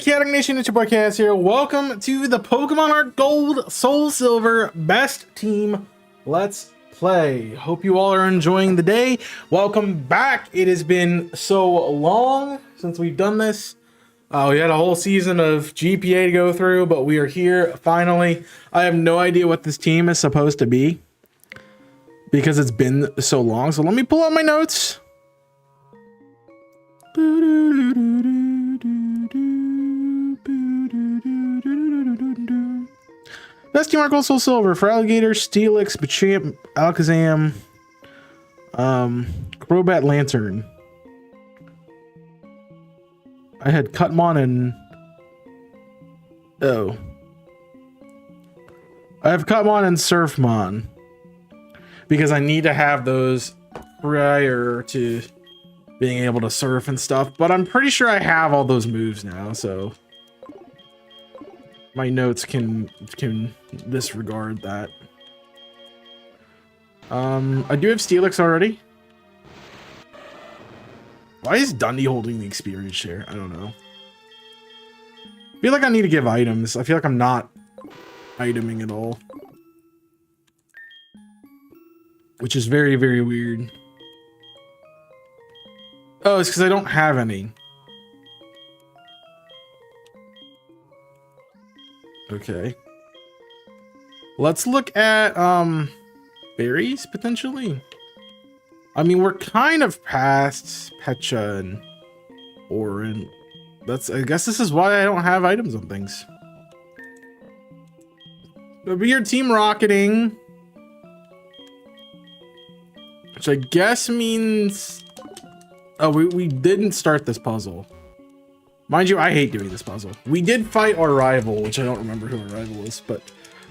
Chaotic Nation, it's your boy Chaos here. Welcome to the Pokemon HeartGold SoulSilver Best Team Let's Play. Hope you all are enjoying the day. Welcome back. It has been so long since we've done this. We had a whole season of GPA to go through, but we are here finally. I have no idea what this team is supposed to be because it's been so long. So let me pull out my notes. Best Team HeartGold SoulSilver for Alligator, Steelix, Machamp, Alakazam, Crobat, Lantern. I had Cutmon and I have Cutmon and Surfmon because I need to have those prior to being able to surf and stuff, but I'm pretty sure I have all those moves now, so my notes can disregard that. I do have Steelix already. Why is Dundee holding the experience share? I don't know. I feel like I need to give items. I feel like I'm not iteming at all, which is very, very weird. Oh, it's because I don't have any. Okay. Let's look at berries potentially. I mean, we're kind of past Pecha and Orin. I guess this is why I don't have items on things. But we are team rocketing, which I guess means we didn't start this puzzle. Mind you, I hate doing this puzzle. We did fight our rival, which I don't remember who our rival is, but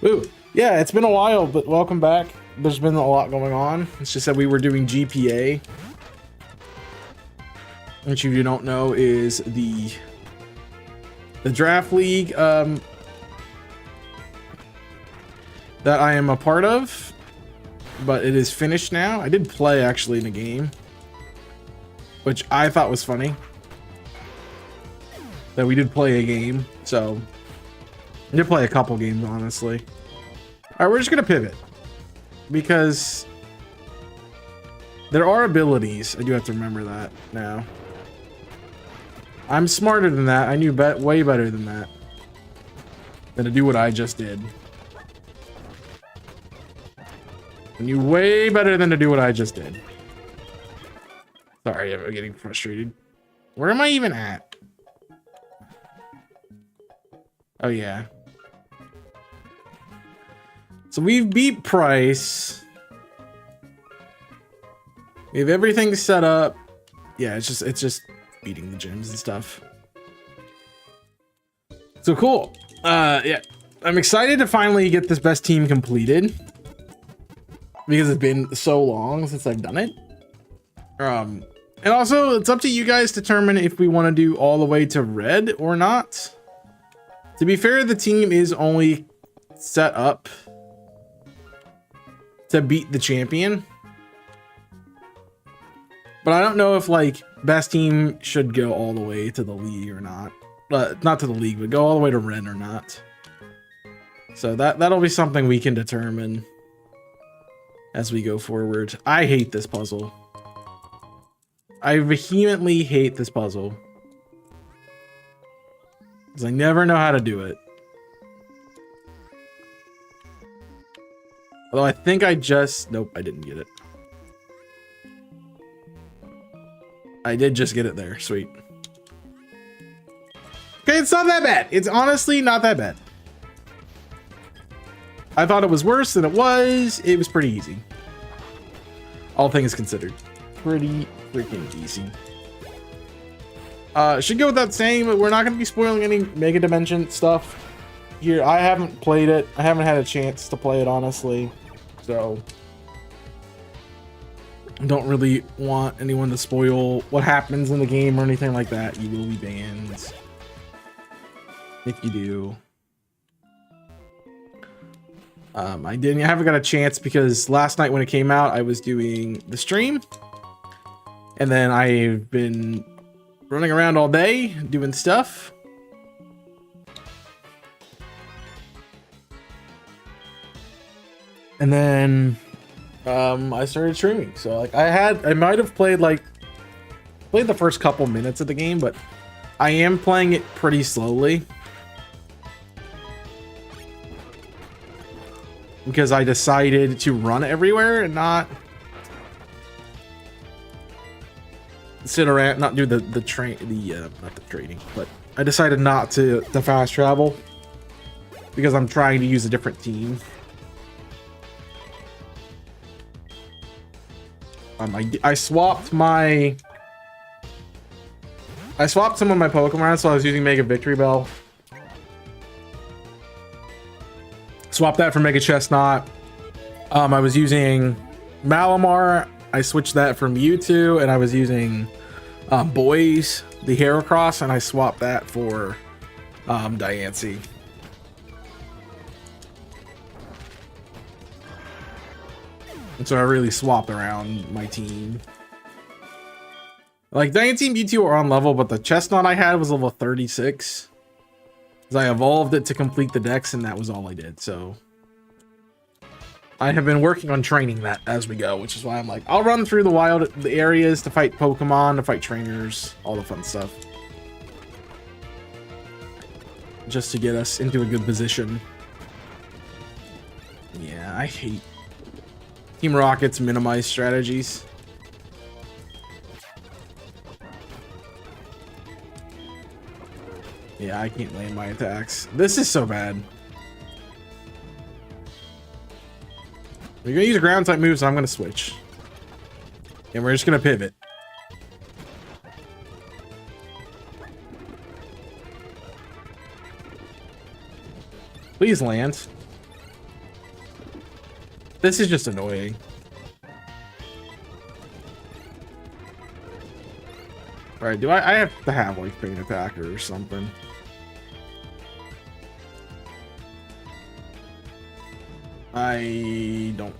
ooh, yeah, it's been a while, but welcome back. There's been a lot going on. It's just that we were doing GPA, which if you don't know is the draft league that I am a part of, but it is finished now. I did play actually in a game, which I thought was funny that we did play a game. So I did play a couple games, honestly. All right, we're just gonna pivot because there are abilities. I do have to remember that now. I'm smarter than that. I knew way better than that, than to do what I just did. I knew way better than to do what I just did. Sorry, I'm getting frustrated. Where am I even at? Oh, yeah. So we've beat Price. We have everything set up. Yeah, it's just beating the gyms and stuff. So cool. Yeah, I'm excited to finally get this best team completed because it's been so long since I've done it. And also, it's up to you guys to determine if we want to do all the way to red or not. To be fair, the team is only set up to beat the champion. But I don't know if, like, best team should go all the way to the league or not. Not to the league, but go all the way to red or not. So that'll be something we can determine as we go forward. I hate this puzzle. I vehemently hate this puzzle because I never know how to do it. Although I think nope, I didn't get it. I did just get it there. Sweet. Okay, it's not that bad. It's honestly not that bad. I thought it was worse than it was. It was pretty easy. All things considered. Pretty freaking easy. Should go without saying, but we're not going to be spoiling any Mega Dimension stuff here. I haven't played it. I haven't had a chance to play it, honestly. So don't really want anyone to spoil what happens in the game or anything like that. You will be banned if you do. I haven't got a chance because last night when it came out, I was doing the stream. And then I've been running around all day doing stuff. And then I started streaming. So like I might have played the first couple minutes of the game, but I am playing it pretty slowly because I decided to run everywhere and not sit around, not do not the trading, but I decided not to fast travel because I'm trying to use a different team. I swapped some of my Pokemon, so I was using Mega Victory Bell. Swapped that for Mega Chestnut. I was using Malamar. I switched that from Mewtwo, and I was using Boys, the Heracross, and I swapped that for Diancie. And so I really swapped around my team. Like, Diancie and Mewtwo are on level, but the Chestnut I had was level 36. Because I evolved it to complete the dex, and that was all I did, so... I have been working on training that as we go, which is why I'm like, I'll run through the areas to fight Pokemon, to fight trainers, all the fun stuff. Just to get us into a good position. Yeah, I hate Team Rocket's minimize strategies. Yeah, I can't land my attacks. This is so bad. We're gonna use a ground type move, so I'm gonna switch. And we're just gonna pivot. Please land. This is just annoying. Alright, do I have to have like Pain Attacker or something? I don't.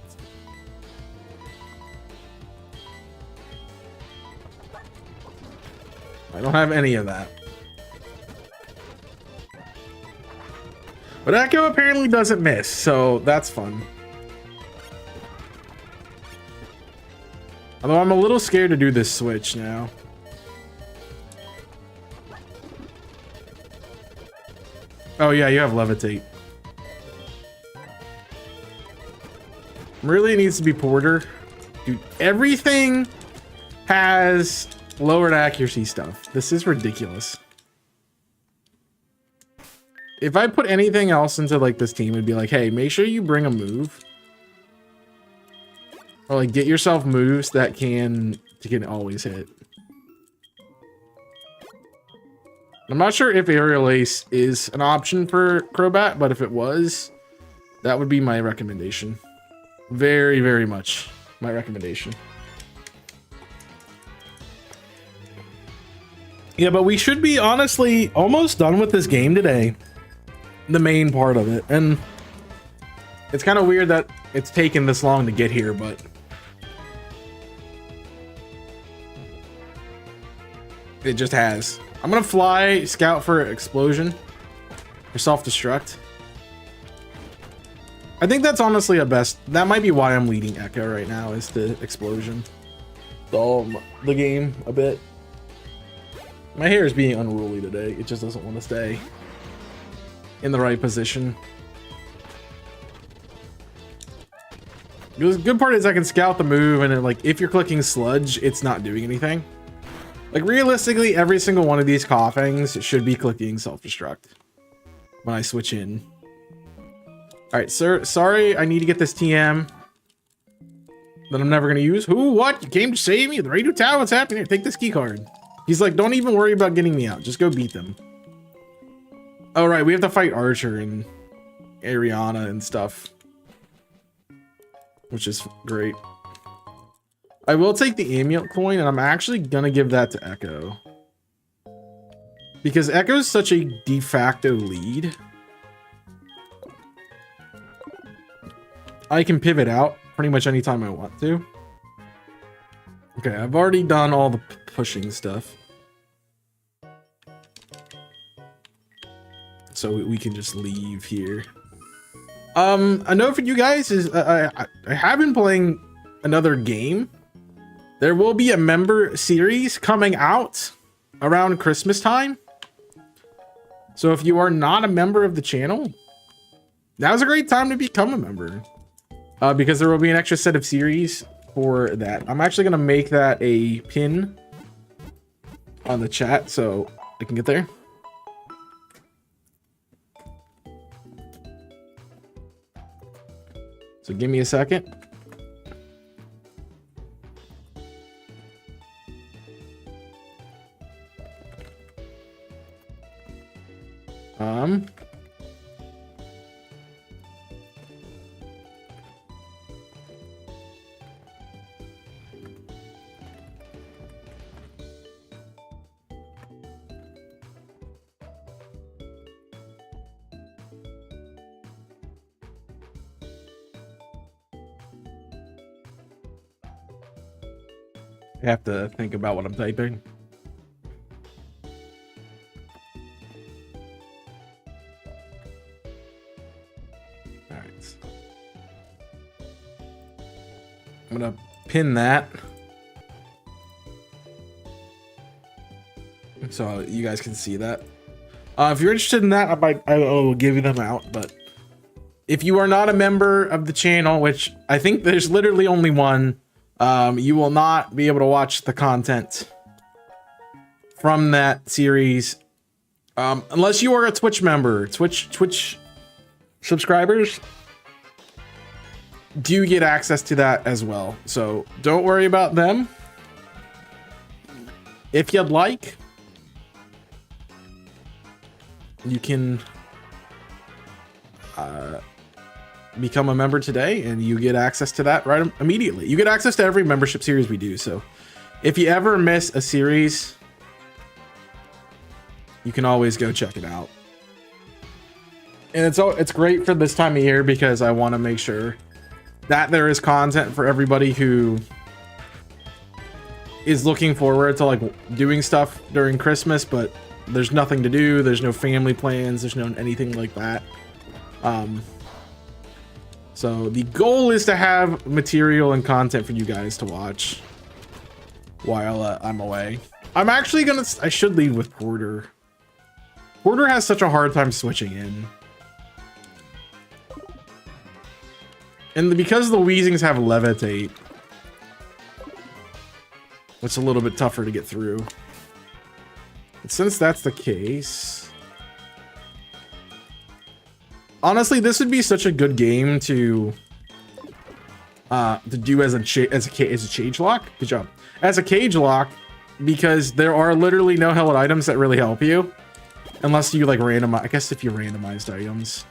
I don't have any of that. But Echo apparently doesn't miss, so that's fun. Although I'm a little scared to do this switch now. Oh yeah, you have Levitate. Really needs to be Porter. Dude, everything has lowered accuracy stuff. This is ridiculous. If I put anything else into like this team, it'd be like, hey, make sure you bring a move. Or like get yourself moves that can always hit. I'm not sure if Aerial Ace is an option for Crobat, but if it was, that would be my recommendation. Very, very much my recommendation. Yeah, but we should be honestly almost done with this game today. The main part of it. And it's kind of weird that it's taken this long to get here, but it just has. I'm gonna fly scout for explosion or self-destruct. I think that's honestly a best. That might be why I'm leading Echo right now, is the explosion. Dull the game a bit. My hair is being unruly today. It just doesn't want to stay in the right position. The good part is I can scout the move, and then, like, if you're clicking Sludge, it's not doing anything. Like, realistically, every single one of these Coughings should be clicking self-destruct when I switch in. Alright, sir, sorry, I need to get this TM that I'm never going to use. Who? What? You came to save me? The Radio Tower? What's happening here? Take this key card. He's like, don't even worry about getting me out. Just go beat them. Oh, right, we have to fight Archer and Ariana and stuff, which is great. I will take the Amulet coin, and I'm actually going to give that to Echo. Because Echo is such a de facto lead. I can pivot out pretty much anytime I want to. Okay, I've already done all the pushing stuff. So we can just leave here. A note for you guys is I have been playing another game. There will be a member series coming out around Christmas time. So if you are not a member of the channel, now's a great time to become a member. Because there will be an extra set of series for that. I'm actually going to make that a pin on the chat so I can get there. So give me a second. I have to think about what I'm typing. All right. I'm gonna pin that so you guys can see that. If you're interested in that, I will give them out. But if you are not a member of the channel, which I think there's literally only one, you will not be able to watch the content from that series unless you are a Twitch member. Twitch subscribers do get access to that as well, so don't worry about them. If you'd like, you can become a member today and you get access to that right immediately. You get access to every membership series we do, so if you ever miss a series, you can always go check it out. And it's great for this time of year because I want to make sure that there is content for everybody who is looking forward to like doing stuff during Christmas, but there's nothing to do, there's no family plans, there's no anything like that. So the goal is to have material and content for you guys to watch while I'm away. I should leave with Porter. Porter has such a hard time switching in. And because the Weezings have Levitate, it's a little bit tougher to get through. But since that's the case, honestly, this would be such a good game to do as a cage lock. Good job. As a cage lock, because there are literally no held items that really help you, unless you like randomize. I guess if you randomized items.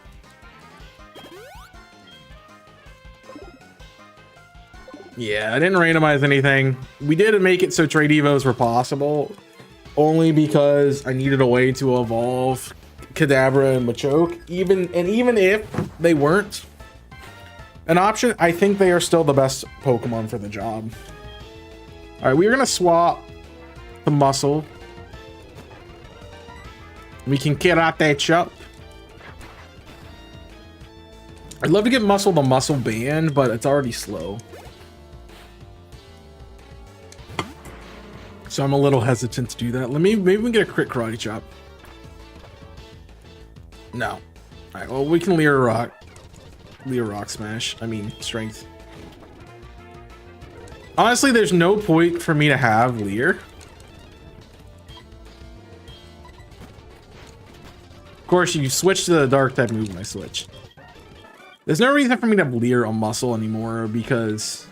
Yeah, I didn't randomize anything. We did make it so trade evos were possible, only because I needed a way to evolve Kadabra and Machoke. Even if they weren't an option, I think they are still the best Pokemon for the job. All right, we're gonna swap the muscle. We can karate chop. I'd love to get muscle the muscle band, but it's already slow. So I'm a little hesitant to do that. Maybe we can get a crit karate chop. No. All right, well, we can Leer Rock Smash. I mean, strength. Honestly, there's no point for me to have Leer. Of course, you switch to the dark type move when I switch. There's no reason for me to have Leer on muscle anymore because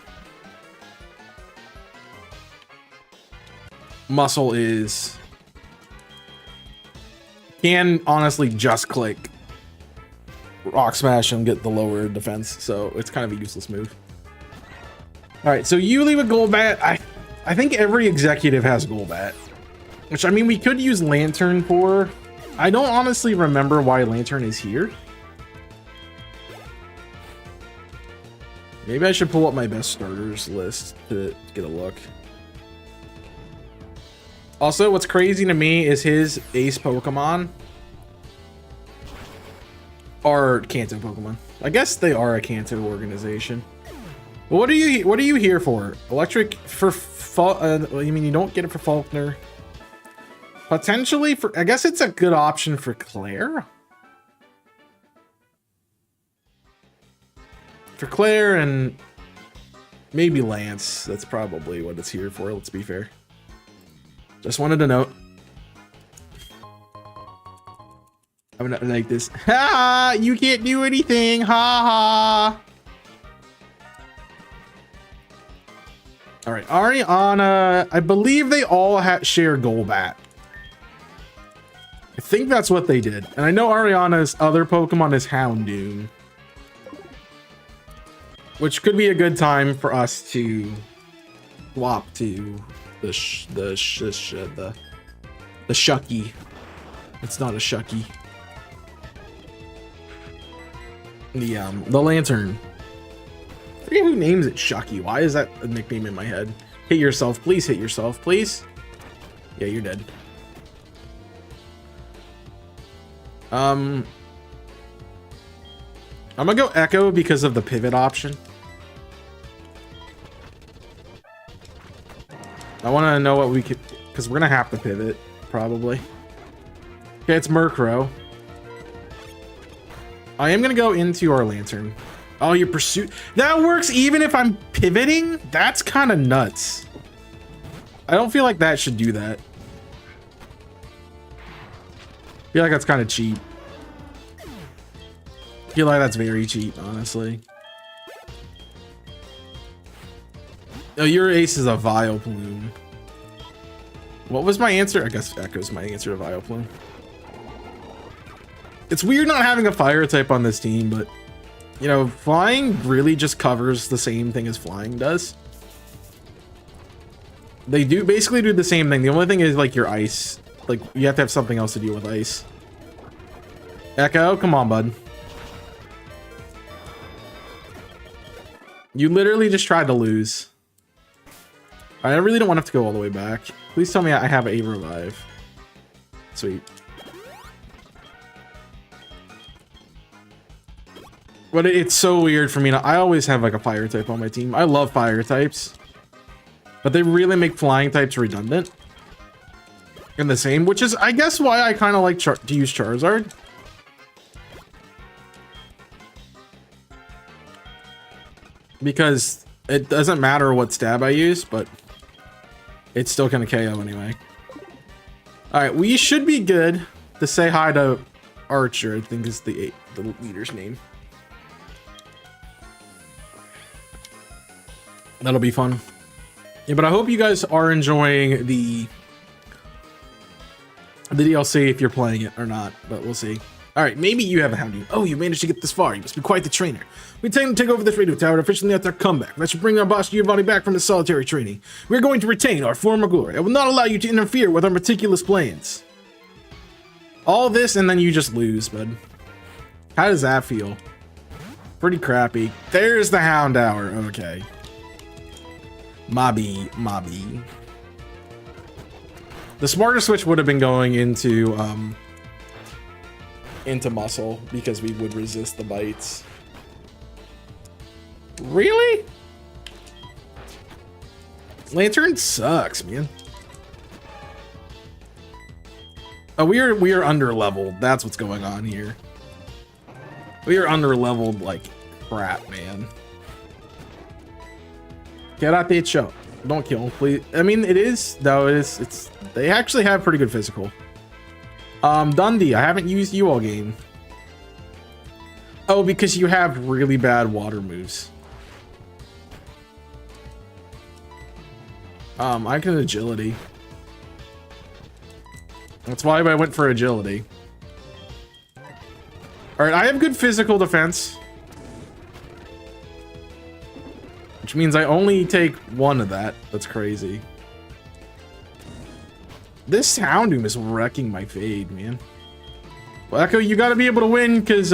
muscle can honestly just click Rock Smash and get the lower defense, so it's kind of a useless move. All right, so you leave a Golbat. I think every executive has Golbat, which I mean we could use Lantern for. I don't honestly remember why Lantern is here. Maybe I should pull up my best starters list to get a look. Also, what's crazy to me is his ace Pokemon are Kanto Pokemon. I guess they are a Kanto organization. What are you here for? Electric for you mean you don't get it for Faulkner? Potentially for, I guess it's a good option for Claire. For Claire and maybe Lance. That's probably what it's here for, let's be fair. Just wanted to note. I'm not like this. Ha! You can't do anything. Ha ha. All right, Ariana. I believe they all share Golbat. I think that's what they did. And I know Ariana's other Pokemon is Houndoom, which could be a good time for us to swap to the Shucky. It's not a Shucky. The Lantern. I forget who names it Shucky. Why is that a nickname in my head? Hit yourself, please. Hit yourself, please. Yeah, you're dead. I'm gonna go Echo because of the pivot option. I want to know what we could, because we're gonna have to pivot probably. Okay, it's Murkrow. I am gonna go into our Lantern. Oh, your pursuit. That works even if I'm pivoting? That's kind of nuts. I don't feel like that should do that. I feel like that's kind of cheap. I feel like that's very cheap, honestly. Oh, your ace is a Vileplume. What was my answer? I guess Echo's my answer to Vileplume. It's weird not having a fire type on this team, but you know, flying really just covers the same thing as flying does. They do basically do the same thing. The only thing is like your ice. Like you have to have something else to deal with ice. Echo, come on, bud. You literally just tried to lose. I really don't want to have to go all the way back. Please tell me I have a revive. Sweet. But it's so weird for me. I always have like a fire type on my team. I love fire types, but they really make flying types redundant in the same, which is, I guess, why I kind of like to use Charizard. Because it doesn't matter what stab I use, but it's still gonna KO anyway. All right, we should be good to say hi to Archer. I think is the leader's name. That'll be fun. Yeah, but I hope you guys are enjoying the DLC if you're playing it or not, but we'll see. All right, maybe you have a Houndoom. Oh, you managed to get this far. You must be quite the trainer. We intend to take over this radio tower officially after our comeback. That should bring our boss Giovanni back from his solitary training. We're going to retain our former glory. I will not allow you to interfere with our meticulous plans. All this and then you just lose, bud. How does that feel? Pretty crappy. There's the Houndour. Okay. Mobby. The smarter switch would have been going into muscle because we would resist the bites. Really? Lantern sucks, man. Oh, we are under leveled. That's what's going on here. We are under leveled like crap, man. Get out the show. Don't kill him, please. I mean, it is though. It's. They actually have pretty good physical. Dundee, I haven't used you all game. Oh, because you have really bad water moves. I can agility. That's why I went for agility. All right, I have good physical defense, which means I only take one of that. That's crazy. This Houndoom is wrecking my fade, man. Well, Echo, you got to be able to win because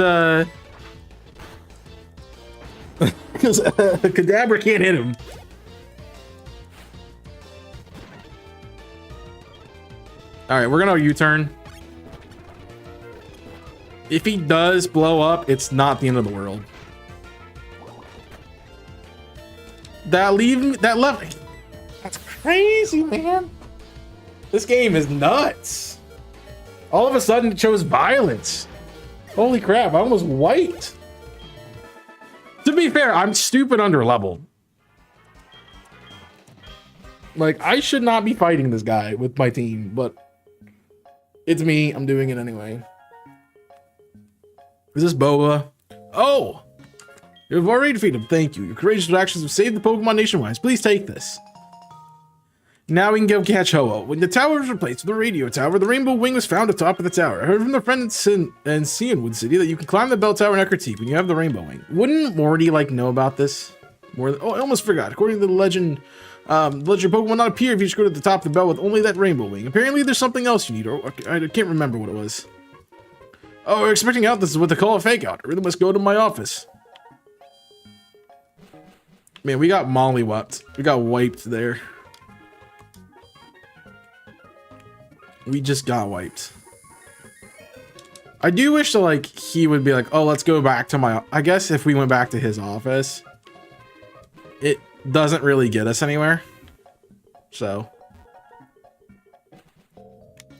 Kadabra can't hit him. All right, we're gonna U-turn. If he does blow up, it's not the end of the world. That left. That's crazy, man. This game is nuts. All of a sudden, it shows violence. Holy crap! I almost wiped. To be fair, I'm stupid under leveled. Like, I should not be fighting this guy with my team, but it's me. I'm doing it anyway. Is this Boa? Oh! You've already defeated him. Thank you. Your courageous actions have saved the Pokemon nationwide. Please take this. Now we can go catch Ho-Oh. When the tower was replaced with a radio tower, the Rainbow Wing was found atop of the tower. I heard from the friend in Cianwood City that you can climb the bell tower in Eckerteep when you have the Rainbow Wing. Wouldn't Morty, like, know about this? Oh, I almost forgot. According to the legend, let your Pokemon not appear if you just go to the top of the bell with only that Rainbow Wing. Apparently there's something else you need, or I can't remember what it was. Oh, we're expecting out. This is what they call a fake out. I really must go to my office. Man, we got mollywopped. We got wiped there. We just got wiped. I do wish that, like, he would be like, oh, let's go back to my... I guess if we went back to his office, it doesn't really get us anywhere. So...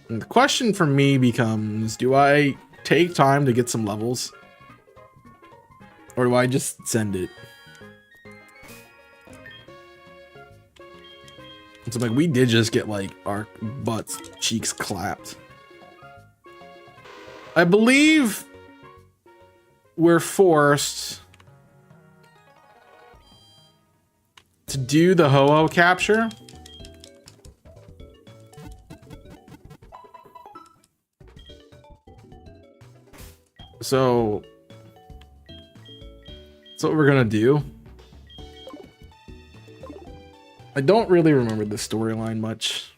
and the question for me becomes, do I take time to get some levels? Or do I just send it? So, like, we did just get, like, our butts, cheeks clapped. I believe we're forced to do the Ho-Oh capture. So, that's what we're gonna do. I don't really remember the storyline much,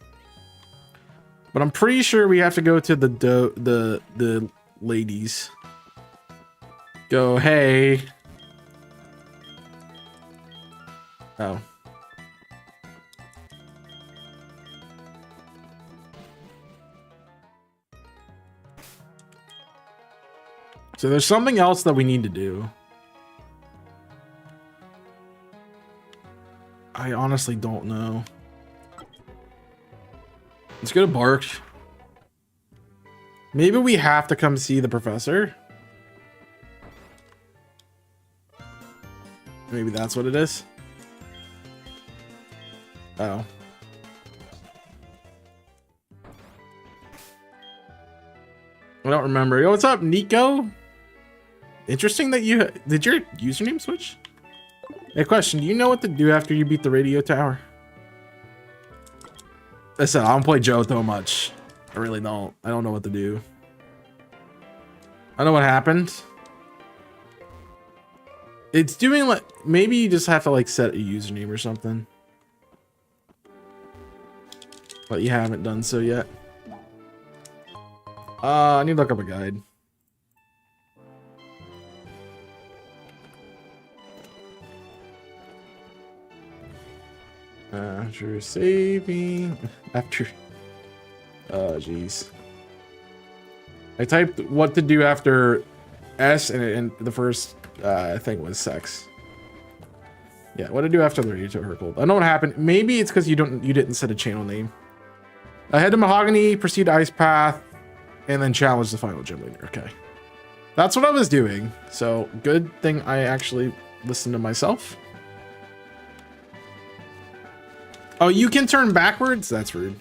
but I'm pretty sure we have to go to the ladies. Go, hey. Oh. So there's something else that we need to do. I honestly don't know. Let's go to Bark. Maybe we have to come see the professor. Maybe that's what it is. Oh. I don't remember. Yo, what's up, Nico? Interesting that you... did your username switch? Hey, question. Do you know what to do after you beat the radio tower? Listen, I don't play Johto much. I really don't. I don't know what to do. I know what happened. It's doing like... maybe you just have to like set a username or something. But you haven't done so yet. I need to look up a guide. After saving... after... oh, jeez. I typed what to do after S and the first thing was sex. Yeah, what to do after the radio to HeartGold. I know what happened. Maybe it's because you didn't set a channel name. I head to Mahogany, proceed to Ice Path, and then challenge the final gym leader. Okay. That's what I was doing. So good thing I actually listened to myself. Oh, you can turn backwards? That's rude.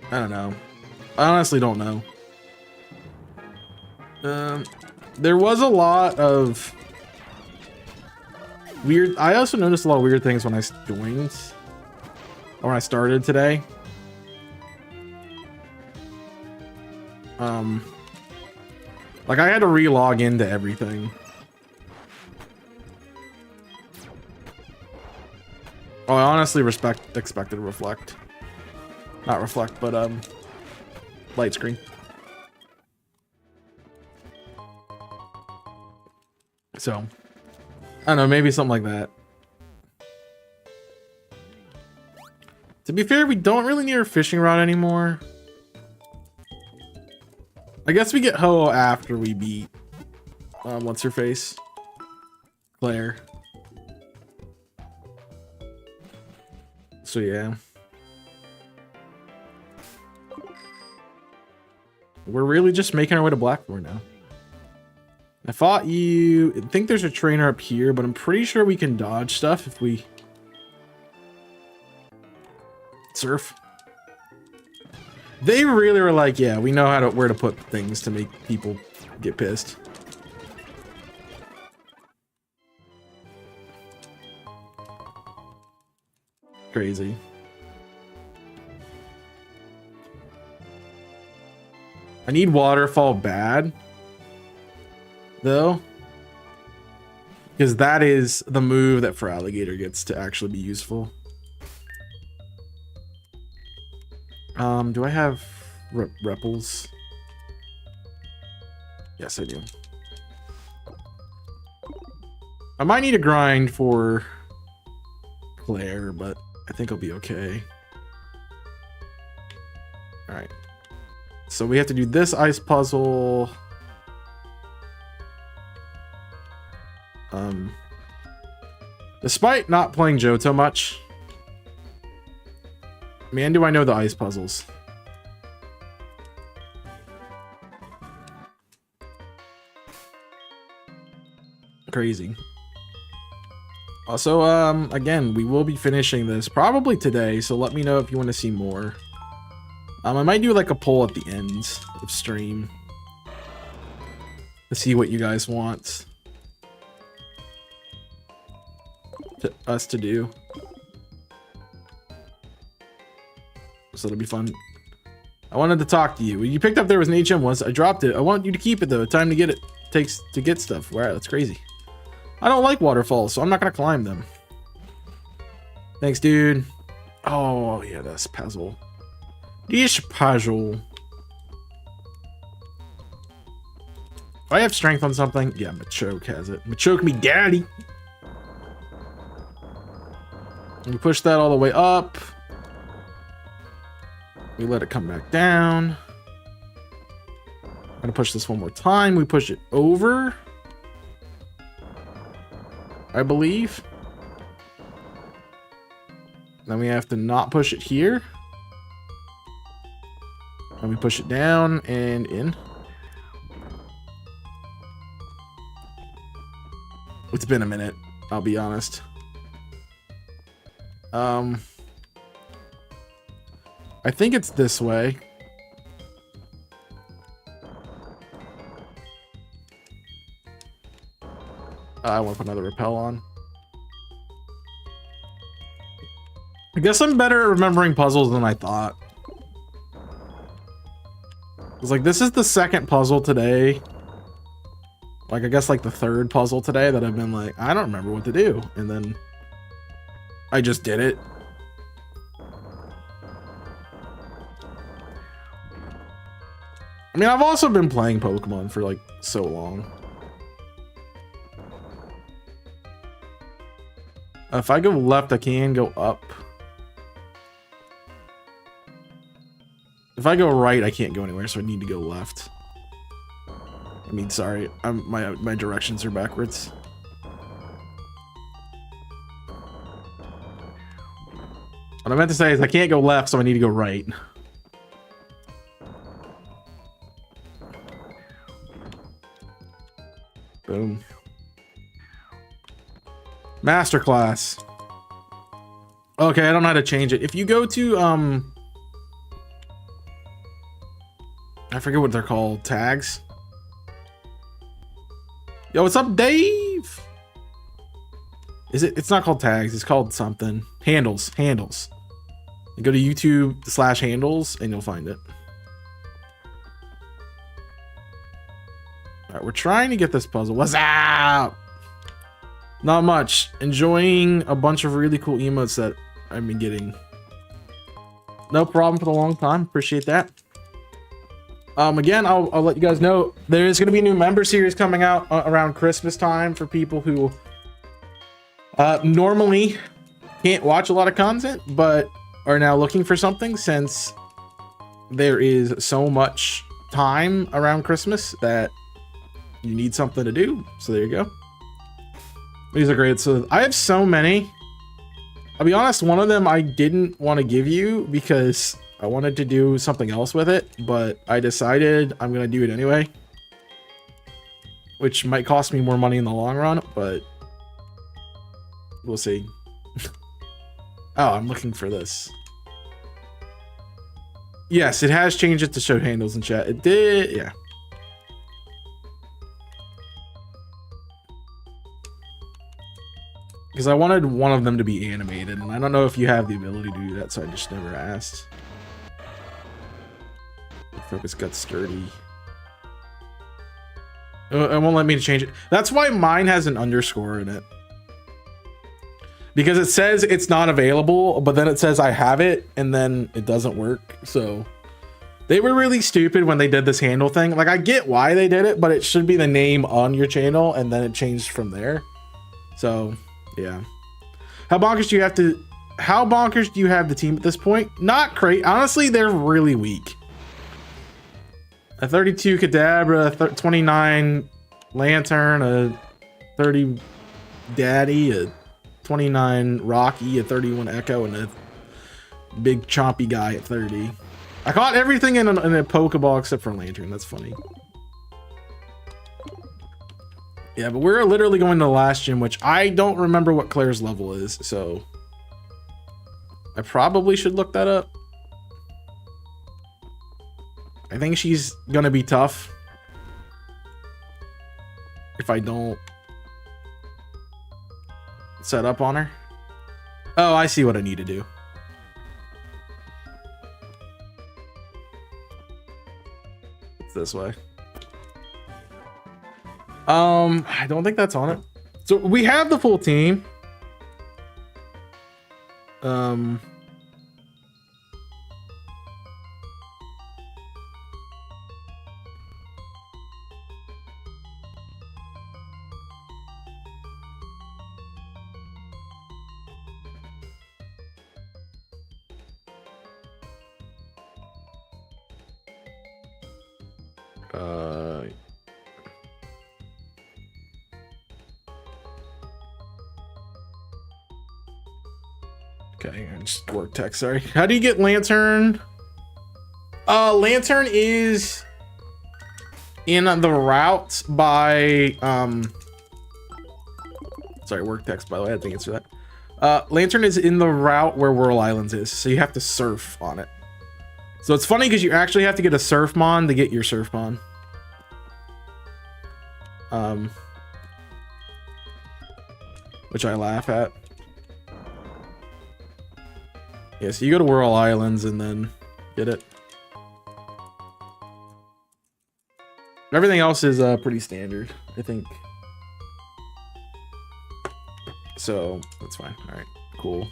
I don't know. I honestly don't know. There was a lot of weird... I also noticed a lot of weird things when I joined. Or when I started today. Like I had to re-log into everything. Oh, I honestly expected reflect. Not reflect, but light screen. So, I don't know, maybe something like that. To To be fair, we don't really need our fishing rod anymore. I guess we get Ho after we beat what's her face? Claire. So yeah. We're really just making our way to Blackthorn now. I think there's a trainer up here, but I'm pretty sure we can dodge stuff if we surf. They really were like, yeah, we know where to put things to make people get pissed. Crazy. I need waterfall bad, though, because that is the move that for alligator gets to actually be useful. Do I have repels? Yes, I do. I might need a grind for Claire, but I think I'll be okay. All right. So we have to do this ice puzzle. Despite not playing Johto much, man, do I know the ice puzzles. Crazy. Also, again, we will be finishing this probably today, so let me know if you want to see more. I might do like a poll at the end of stream to see what you guys want us to do. So it'll be fun. I wanted to talk to you. You picked up there was an HM once. I dropped it. I want you to keep it though. Time to get it takes to get stuff. Wow, that's crazy. I don't like waterfalls, so I'm not gonna climb them. Thanks, dude. Oh yeah, that's puzzle. This puzzle. If I have strength on something, yeah, Machoke has it. Machoke me, daddy. We push that all the way up. We let it come back down. I'm gonna push this one more time. We push it over, I believe. Then we have to not push it here. And we push it down and in. It's been a minute, I'll be honest. I think it's this way. I want to put another repel on. I guess I'm better at remembering puzzles than I thought. It's like, this is the second puzzle today. Like, I guess like the third puzzle today that I've been like, I don't remember what to do. And then I just did it. I mean, I've also been playing Pokemon for like so long. If I go left, I can go up. If I go right, I can't go anywhere, so I need to go left. I mean, sorry, my directions are backwards. What I meant to say is I can't go left, so I need to go right. Boom. Masterclass. Okay, I don't know how to change it. If you go to I forget what they're called. Tags. Yo, what's up, Dave? Is it? It's not called tags. It's called something. Handles. Handles. You go to YouTube/handles and you'll find it. All right, we're trying to get this puzzle. What's up? Not much. Enjoying a bunch of really cool emotes that I've been getting. No problem for the long time. Appreciate that. Again, I'll let you guys know there is going to be a new member series coming out around Christmas time for people who normally can't watch a lot of content, but are now looking for something, since there is so much time around Christmas that you need something to do. So there you go. These are great. So I have so many. I'll be honest, one of them I didn't want to give you because I wanted to do something else with it, but I decided I'm going to do it anyway, which might cost me more money in the long run, but we'll see. Oh, I'm looking for this. Yes, it has changed it to show handles in chat. It did, yeah. Because I wanted one of them to be animated, and I don't know if you have the ability to do that, so I just never asked. The focus got sturdy. It won't let me change it. That's why mine has an underscore in it. Because it says it's not available, but then it says I have it, and then it doesn't work. So they were really stupid when they did this handle thing. Like, I get why they did it, but it should be the name on your channel, and then it changed from there. So yeah. How bonkers do you have the team at this point? Not great. Honestly, they're really weak. A 32 Kadabra, 29 Lantern, a 30 Daddy, a 29 Rocky, a 31 Echo, and a big chompy guy at 30. I caught everything in a Pokeball except for Lantern. That's funny. Yeah, but we're literally going to the last gym, which I don't remember what Claire's level is, so I probably should look that up. I think she's gonna be tough if I don't set up on her. Oh, I see what I need to do. It's this way. I don't think that's on it. So we have the full team. Okay, I just work text, sorry. How do you get Lantern? Lantern is in the route by, sorry, work text, by the way, I had to answer that. Lantern is in the route where Whirl Islands is, so you have to surf on it. So it's funny because you actually have to get a Surfmon to get your Surfmon. Which I laugh at. Yeah, so you go to Whirl Islands and then get it. Everything else is pretty standard, I think. So that's fine. All right, cool.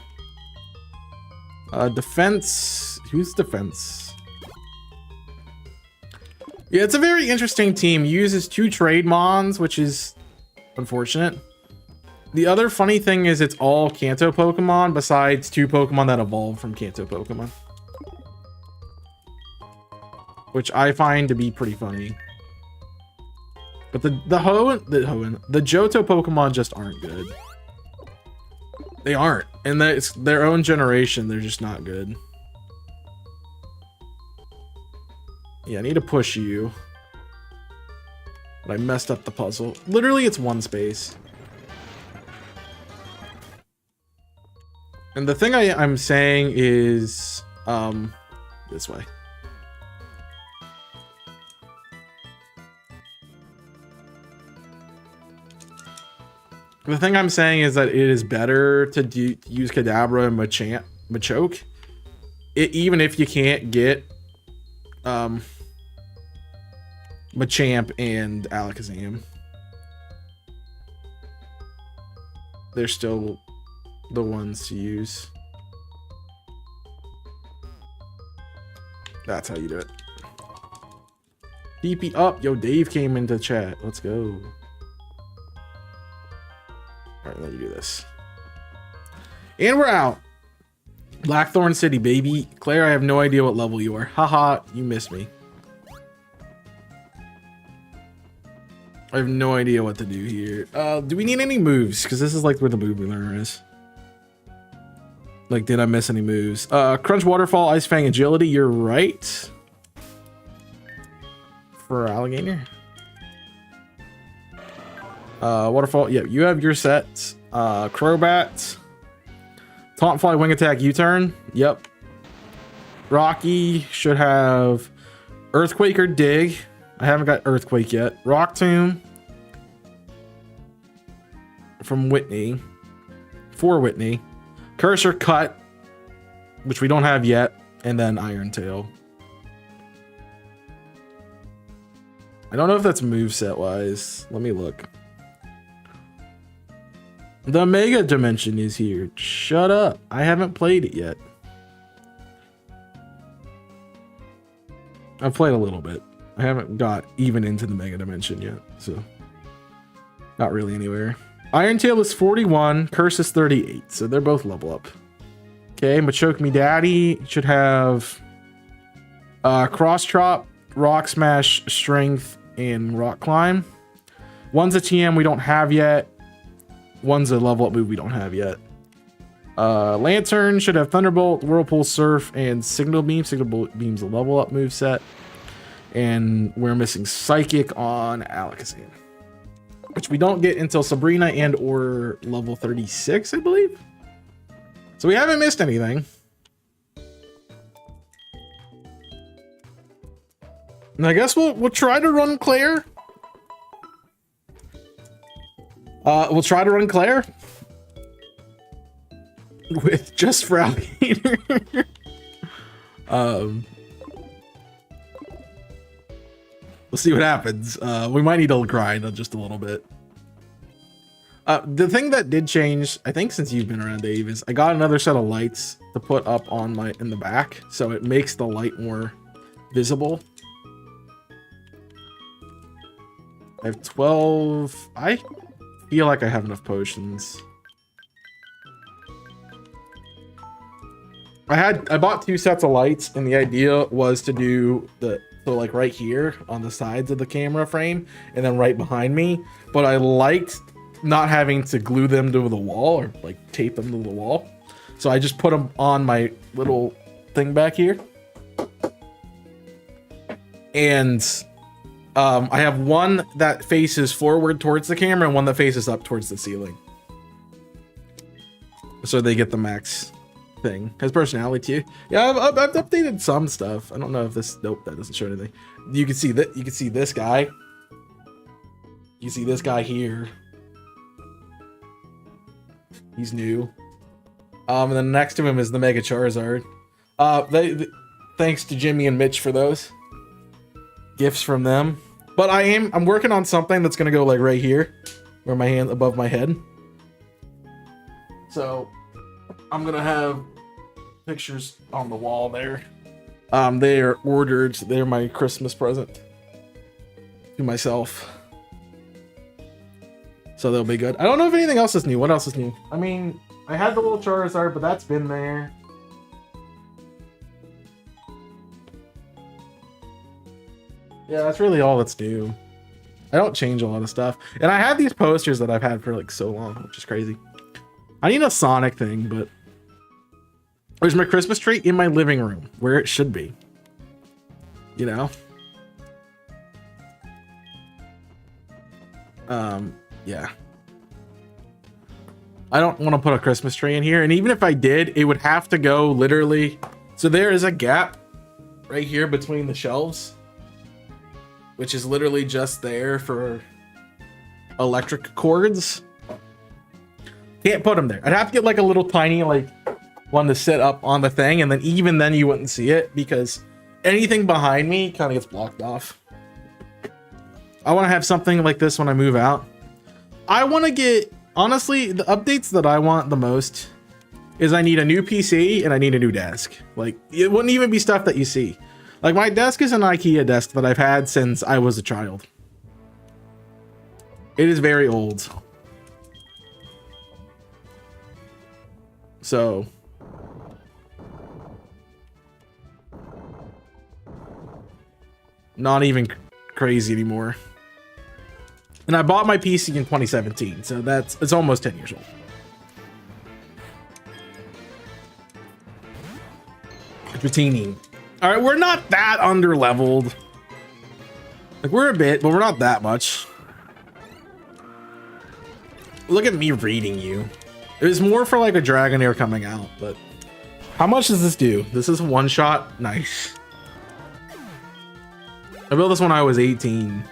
Defense. Who's defense? Yeah, it's a very interesting team. Uses 2 trade mons, which is unfortunate. The other funny thing is it's all Kanto Pokemon besides 2 Pokemon that evolve from Kanto Pokemon, which I find to be pretty funny. But the Johto Pokemon just aren't good. They aren't, and it's their own generation. They're just not good. Yeah, I need to push you, but I messed up the puzzle. Literally, it's 1 space. And the thing I'm saying is, this way. The thing I'm saying is that it is better to use Kadabra and Machoke, even if you can't get Machamp and Alakazam. They're still the ones to use. That's how you do it. DP up. Yo, Dave came into chat. Let's go. All right, let me do this. And we're out. Blackthorn City, baby. Claire, I have no idea what level you are. Haha, you missed me. I have no idea what to do here. Do we need any moves? Because this is like where the movie learner is. Like, did I miss any moves? Crunch, Waterfall, Ice Fang, Agility. You're right. For Alligator. Waterfall. Yep, you have your sets. Crobat. Taunt, Fly, Wing Attack, U-Turn. Yep. Rocky should have Earthquake or Dig. I haven't got Earthquake yet. Rock Tomb. From Whitney. For Whitney. Curse or Cut. Which we don't have yet. And then Iron Tail. I don't know if that's moveset wise. Let me look. The Mega Dimension is here. Shut up. I haven't played it yet. I've played a little bit. I haven't got even into the Mega Dimension yet, so not really anywhere. Iron Tail is 41, Curse is 38, so they're both level up. Okay, Machoke Me Daddy should have Cross Chop, Rock Smash, Strength, and Rock Climb. One's a TM we don't have yet. One's a level up move we don't have yet. Lantern should have Thunderbolt, Whirlpool, Surf, and Signal Beam. Signal Beam's a level up move set. And we're missing Psychic on Alakazam, which we don't get until Sabrina and or level 36, I believe. So we haven't missed anything. And I guess we'll try to run Claire. We'll try to run Claire with just for Alligator. We'll see what happens. We might need to grind just a little bit. The thing that did change, I think since you've been around, Dave, is I got another set of lights to put up on in the back, so it makes the light more visible. I have 12. I feel like I have enough potions. I bought 2 sets of lights, and the idea was to do so like right here on the sides of the camera frame and then right behind me, but I liked not having to glue them to the wall or like tape them to the wall, so I just put them on my little thing back here. And I have one that faces forward towards the camera and one that faces up towards the ceiling, so they get the max thing. Has personality too. Yeah, I've updated some stuff. I don't know if this. Nope, that doesn't show anything. You can see that. You can see this guy. You see this guy here. He's new. And then next to him is the Mega Charizard. Thanks to Jimmy and Mitch for those gifts from them. But I'm working on something that's gonna go like right here, where my hand above my head. So I'm gonna have pictures on the wall there. They are ordered. They're my Christmas present to myself, so they'll be good. I don't know if anything else is new. What else is new? I mean, I had the little Charizard, but that's been there. Yeah, that's really all that's new. I don't change a lot of stuff, and I have these posters that I've had for like so long, which is crazy. I need a Sonic thing, but there's my Christmas tree in my living room where it should be. You know? Yeah. I don't want to put a Christmas tree in here, and even if I did, it would have to go literally. So there is a gap right here between the shelves, which is literally just there for electric cords. Can't put them there. I'd have to get like a little tiny like one to sit up on the thing, and then even then you wouldn't see it because anything behind me kind of gets blocked off. I want to have something like this when I move out. I want to get, honestly, the updates that I want the most is I need a new PC and I need a new desk. Like, it wouldn't even be stuff that you see. Like, my desk is an IKEA desk that I've had since I was a child. It is very old. So Not even crazy anymore. And I bought my PC in 2017, so it's almost 10 years old. Dratini. All right, we're not that under-leveled. Like, we're a bit, but we're not that much. Look at me reading you. It was more for like a Dragonair coming out, but how much does this do? This is one shot. Nice. I built this when I was 18.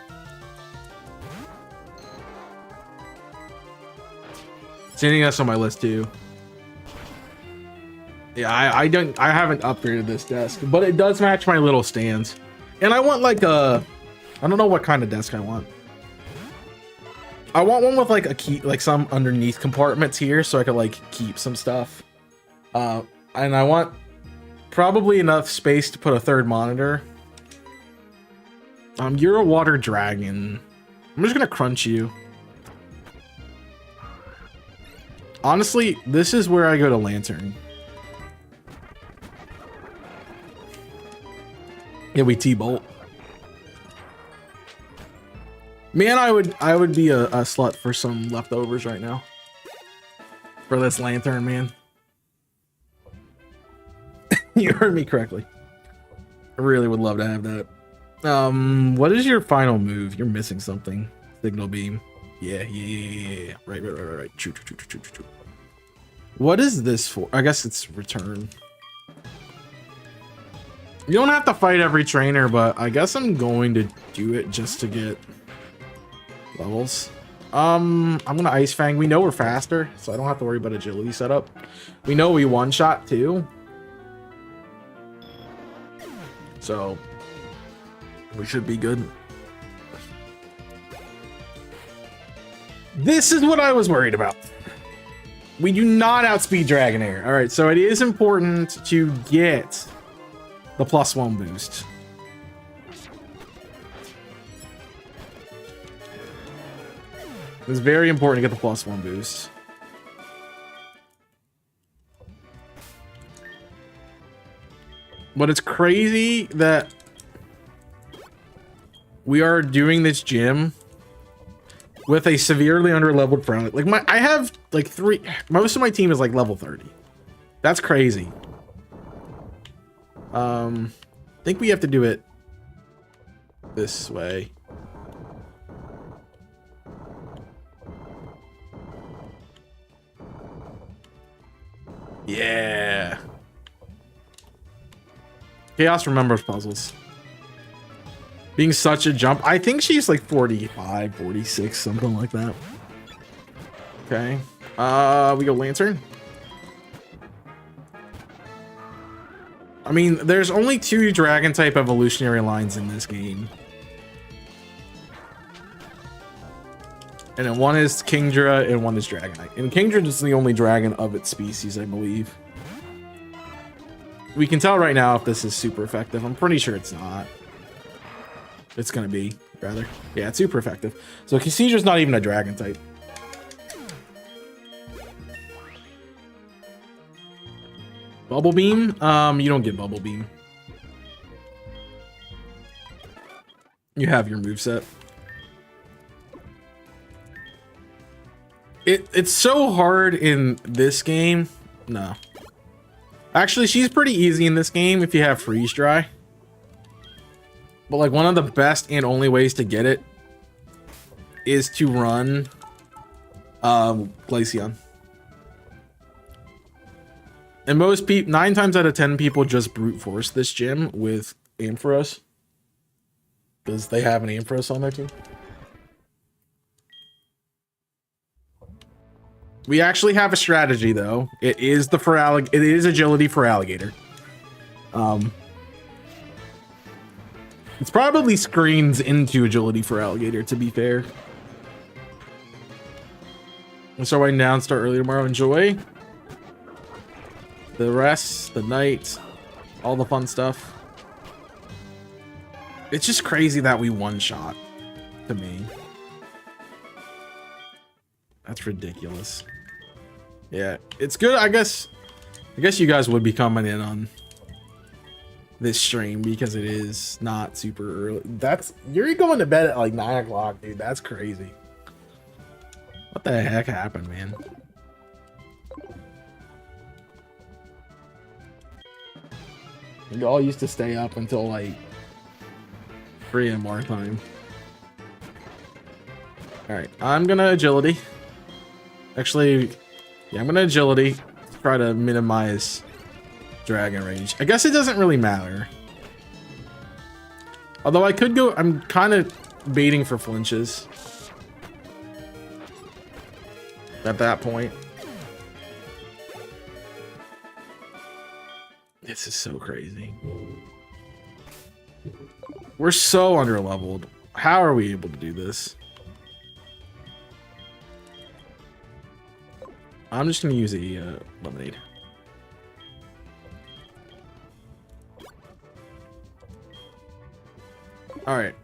Standing that's on my list too. Yeah, I haven't upgraded this desk, but it does match my little stands. And I want like I don't know what kind of desk I want. I want one with like a key, like some underneath compartments here, so I could like keep some stuff. And I want probably enough space to put a third monitor. You're a water dragon. I'm just gonna crunch you. Honestly, this is where I go to Lantern. Yeah, we T-bolt. Man, I would be a slut for some leftovers right now. For this Lantern, man. You heard me correctly. I really would love to have that. What is your final move? You're missing something. Signal beam. Yeah. Right. True. What is this for? I guess it's return. You don't have to fight every trainer, but I guess I'm going to do it just to get levels. I'm gonna Ice Fang. We know we're faster, so I don't have to worry about agility setup. We know we one-shot too. So we should be good. This is what I was worried about. We do not outspeed Dragonair. All right, so it is important to get the +1 boost. It's very important to get the +1 boost. But it's crazy that we are doing this gym with a severely under-leveled friend. Like I have like most of my team is like level 30. That's crazy. I think we have to do it this way. Yeah. Chaos remembers puzzles. Being such a jump. I think she's like 45, 46, something like that. Okay. We go Lantern. I mean, there's only 2 dragon type evolutionary lines in this game. And then one is Kingdra and one is Dragonite. And Kingdra is the only dragon of its species, I believe. We can tell right now if this is super effective. I'm pretty sure it's not. It's gonna be, rather. Yeah, it's super effective. So Kingdra's not even a dragon type. Bubble Beam? You don't get Bubble Beam. You have your moveset. It's so hard in this game. No. Actually, she's pretty easy in this game if you have Freeze Dry. But like one of the best and only ways to get it is to run Glaceon. And most people, 9 times out of 10 people just brute force this gym with Ampharos. Because they have an Ampharos on their team. We actually have a strategy though. It is it is agility for alligator. It's probably screens into agility for alligator, to be fair. We'll start winding down, start early tomorrow. Enjoy the rest, the night, all the fun stuff. It's just crazy that we one-shot, to me. That's ridiculous. Yeah, it's good. I guess you guys would be coming in on this stream because it is not super early. You're going to bed at like 9 o'clock, dude. That's crazy. What the heck happened, man? You all used to stay up until like 3 AM our time. Alright, I'm gonna agility. Actually, yeah, I'm gonna agility. Try to minimize dragon rage. I guess it doesn't really matter. Although I could go, I'm kind of baiting for flinches at that point. This is so crazy. We're so underleveled. How are we able to do this? I'm just gonna use a lemonade. All right.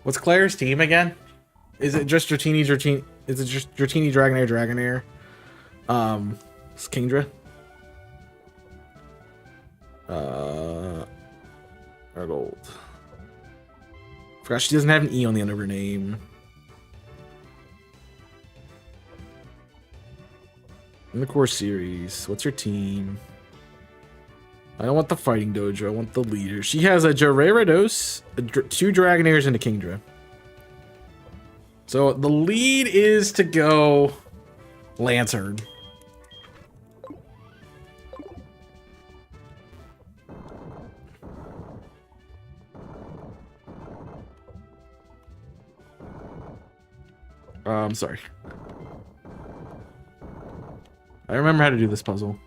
What's Claire's team again? Is it just Dratini? Is it just Dratini, Dragonair? It's Kingdra. HeartGold. Forgot she doesn't have an E on the end of her name. In the core series, what's her team? I don't want the fighting dojo. I want the leader. She has a Gyarados, 2 Dragonairs, and a Kingdra. So the lead is to go Lantern. I'm sorry. I remember how to do this puzzle.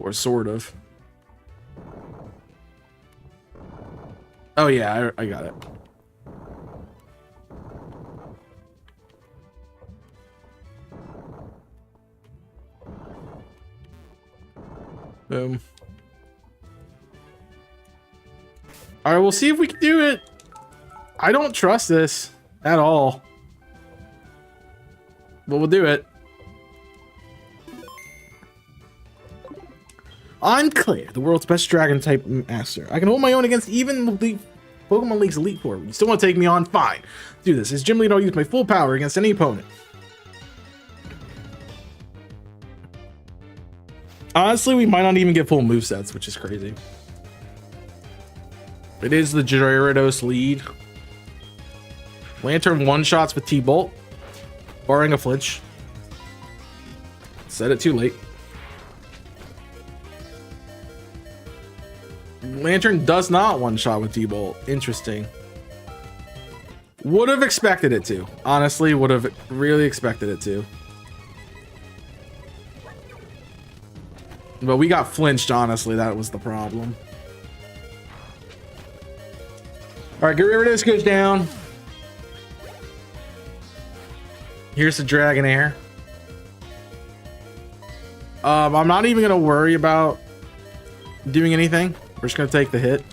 Or sort of. Oh yeah, I got it. Boom. All right, we'll see if we can do it. I don't trust this at all, but we'll do it. I'm Claire, the world's best dragon type master. I can hold my own against even the Pokemon League's Elite Four. You still want to take me on? Fine. Do this. As gym leader, I'll use my full power against any opponent. Honestly, we might not even get full movesets, which is crazy. It is the Gyarados lead. Lantern one-shots with T-Bolt, barring a flinch. Said it too late. Lantern does not one-shot with T-Bolt. Interesting. Would have expected it to. Honestly, would have really expected it to. But we got flinched, honestly. That was the problem. Alright, Gyarados goes down. Here's the Dragonair. I'm not even going to worry about doing anything. We're just going to take the hit.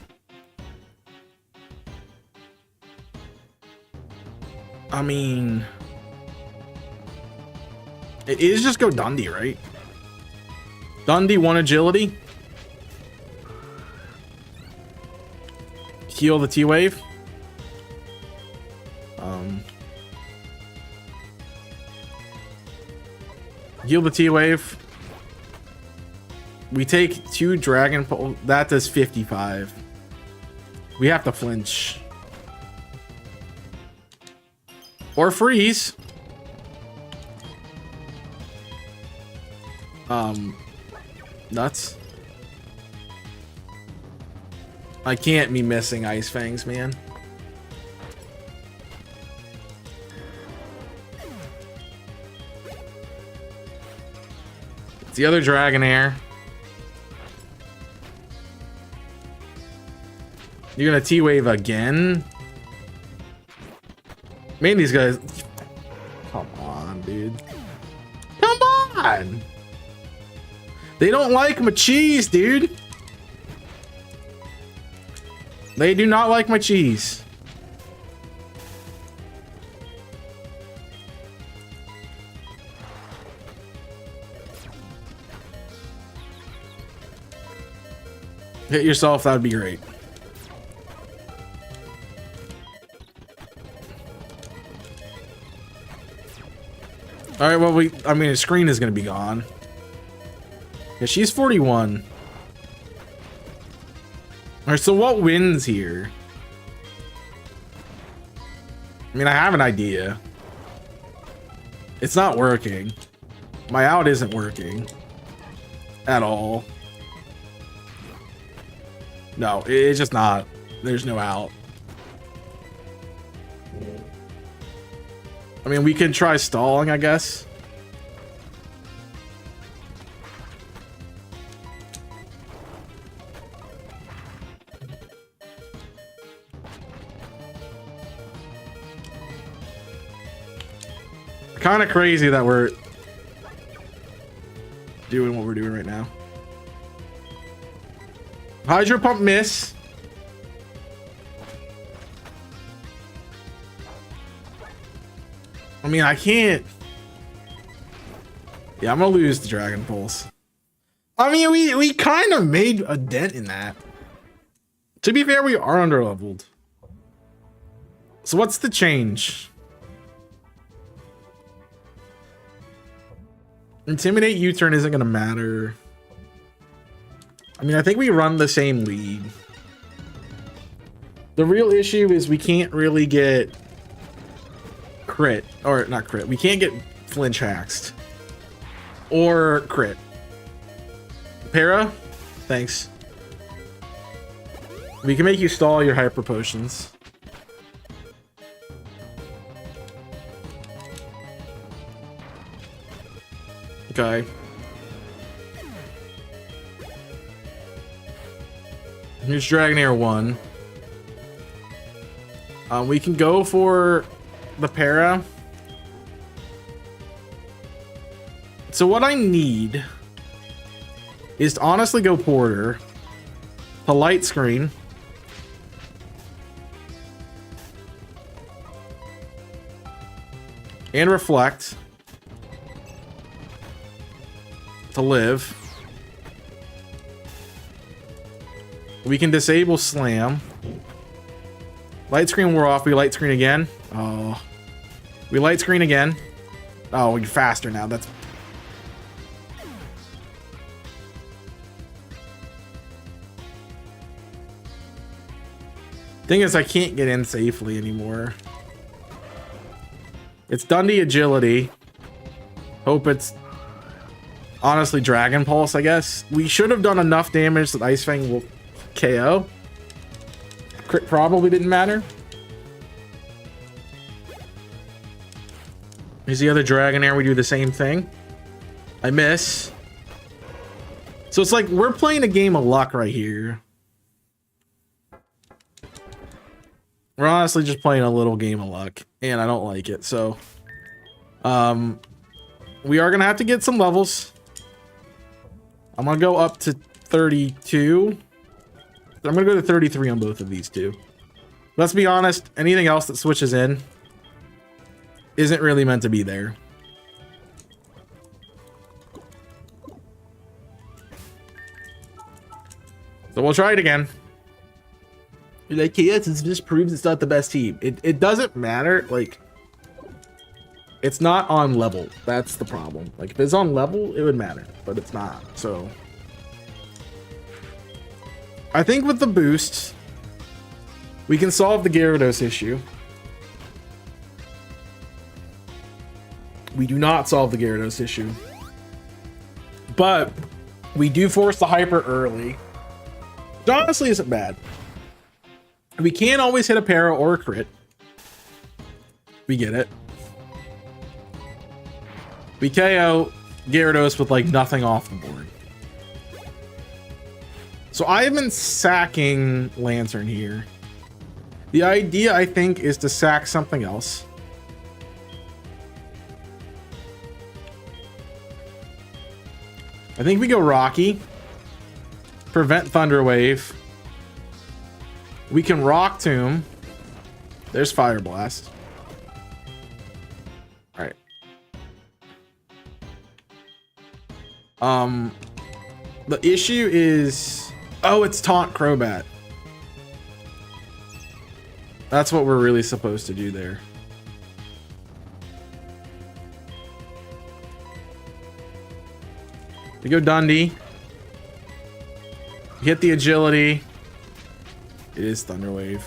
I mean... it is just go Dundee, right? Dundee, 1 agility. Heal the T-Wave. Heal the T-Wave. We take 2 Dragon Pulse. That does 55. We have to flinch. Or freeze. Nuts. I can't be missing Ice Fangs, man. It's the other Dragonair. You're gonna T-Wave again? Man, these guys... come on, dude. Come on! They don't like my cheese, dude. They do not like my cheese. Hit yourself, that would be great. All right, well, I mean, the screen is going to be gone. Yeah, she's 41. All right, so what wins here? I mean, I have an idea. It's not working. My out isn't working at all. No, it's just not. There's no out. I mean, we could try stalling, I guess. Kind of crazy that we're doing what we're doing right now. Hydro pump miss. I mean, I can't. Yeah, I'm gonna lose the Dragon Pulse. I mean, we kind of made a dent in that. To be fair, we are underleveled. So what's the change? Intimidate U-turn isn't gonna matter. I mean, I think we run the same lead. The real issue is we can't really get crit, or not crit. We can't get flinch haxed or crit. Para, thanks. We can make you stall your hyper potions. Okay. Here's Dragonair 1. We can go for the para. So what I need is to honestly go Porter, to light screen, and reflect, to live. We can disable slam. Light screen wore off. We light screen again. Oh, we light screen again. Oh, we're faster now. That's thing is, I can't get in safely anymore. It's Dundee agility. Hope it's honestly Dragon Pulse, I guess. We should have done enough damage that Ice Fang will KO. Crit probably didn't matter. Here's the other Dragonair. We do the same thing. I miss. So it's like we're playing a game of luck right here. We're honestly just playing a little game of luck, and I don't like it. So we are gonna have to get some levels. I'm gonna go up to 32. I'm gonna go to 33 on both of these two. Let's be honest, anything else that switches in isn't really meant to be there. So we'll try it again. You're like, yeah, it just proves it's not the best team. It doesn't matter. Like, it's not on level. That's the problem. Like, if it's on level, it would matter, but it's not. So I think with the boost, we can solve the Gyarados issue. We do not solve the Gyarados issue, but we do force the hyper early, which honestly isn't bad. We can't always hit a para or a crit. We get it. We KO Gyarados with like nothing off the board. So I've been sacking Lantern here. The idea, I think, is to sack something else. I think we go Rocky, prevent Thunder Wave, We can Rock Tomb. There's Fire Blast. All right. The issue is, oh, it's Taunt Crobat. That's what we're really supposed to do there. We go Dundee. Hit the agility. It is Thunder Wave.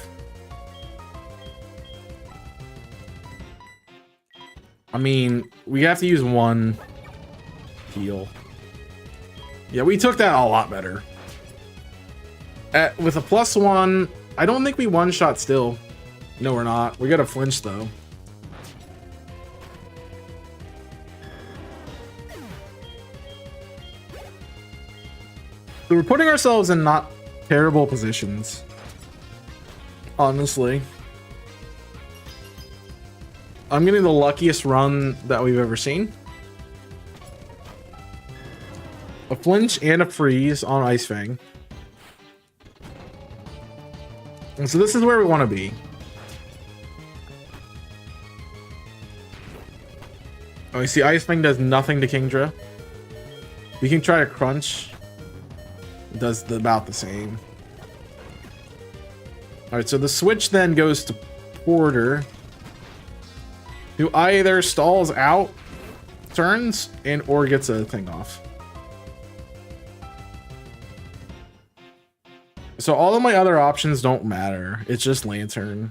I mean, we have to use one heal. Yeah, we took that a lot better. With a +1, I don't think we one-shot still. No, we're not. We got a flinch, though. So we're putting ourselves in not terrible positions. Honestly. I'm getting the luckiest run that we've ever seen. A flinch and a freeze on Ice Fang. And so this is where we want to be. Oh, you see Ice Fang does nothing to Kingdra. We can try to crunch. It does about the same. Alright, so the switch then goes to Porter, who either stalls out turns and or gets a thing off. So all of my other options don't matter. It's just Lantern.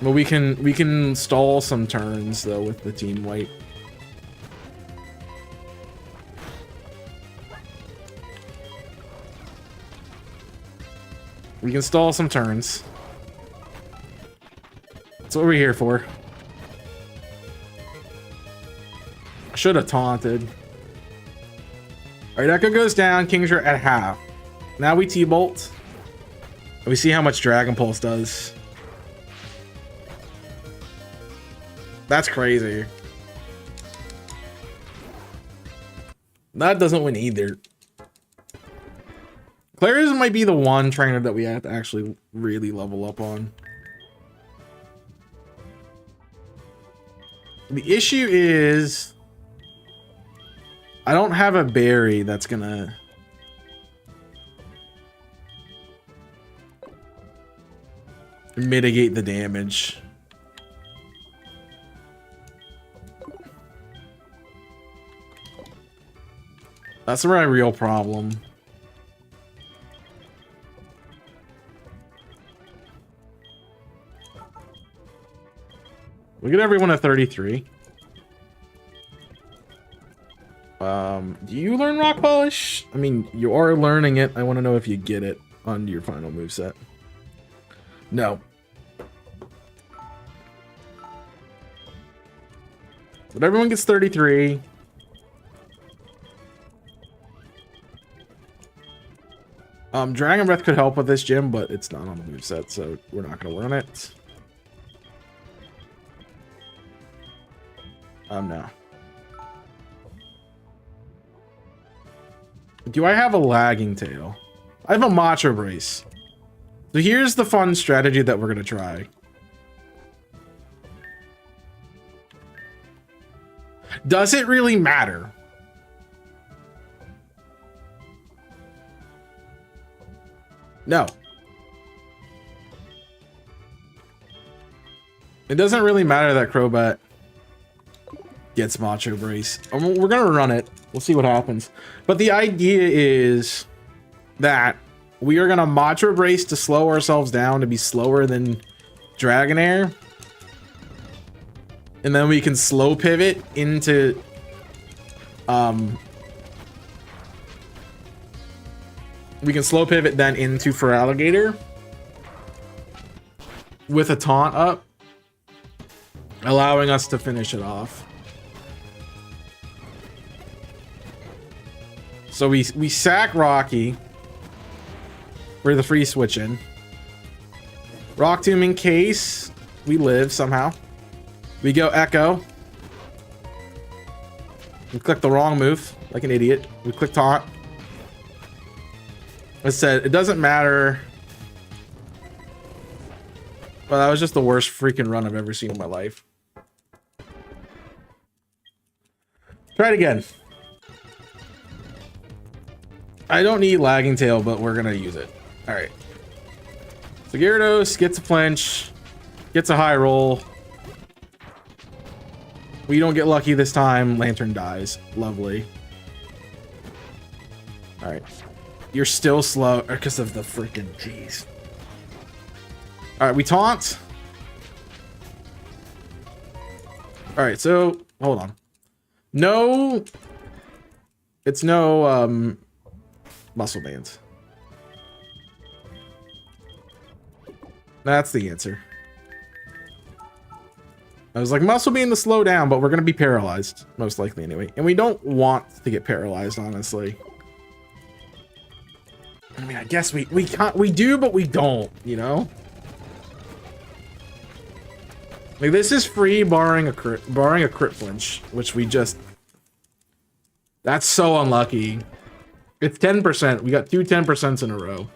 But we can stall some turns though with the team wipe. We can stall some turns. That's what we're here for. I should have taunted. Alright, Echo goes down, Kingdra at half. Now we T-Bolt. We see how much Dragon Pulse does. That's crazy. That doesn't win either. Clarius might be the one trainer that we have to actually really level up on. The issue is I don't have a berry that's gonna mitigate the damage. That's my real problem. We get everyone at 33. Do you learn Rock Polish? I mean, you are learning it. I want to know if you get it on your final moveset. No. But everyone gets 33. Dragon Breath could help with this gym, but it's not on the moveset, so we're not going to learn it. No. Do I have a lagging tail? I have a Macho Brace. So here's the fun strategy that we're going to try. Does it really matter? No. It doesn't really matter that Crobat gets Macho Brace. We're gonna run it. We'll see what happens. But the idea is that we are gonna Macho Brace to slow ourselves down to be slower than Dragonair. And then we can slow pivot into we can slow pivot then into Feraligatr with a taunt up, allowing us to finish it off. So we sack Rocky for the free switch in. Rock Tomb in case we live somehow. We go Echo. We click the wrong move like an idiot. We click taunt. I said, it doesn't matter. But that was just the worst freaking run I've ever seen in my life. Try it again. I don't need lagging tail, but we're gonna use it. All right. So Gyarados gets a flinch, gets a high roll. We don't get lucky this time. Lantern dies. Lovely. All right. You're still slow because of the freaking jeez. All right, we taunt. All right, so hold on. No, it's no muscle bands. That's the answer. I was like, muscle being to slow down, but we're gonna be paralyzed most likely anyway, and we don't want to get paralyzed, honestly. I mean, I guess we can't, we do, but we don't, you know. Like, this is free barring a crit flinch, which we just, that's so unlucky. It's 10%. We got two 10% in a row.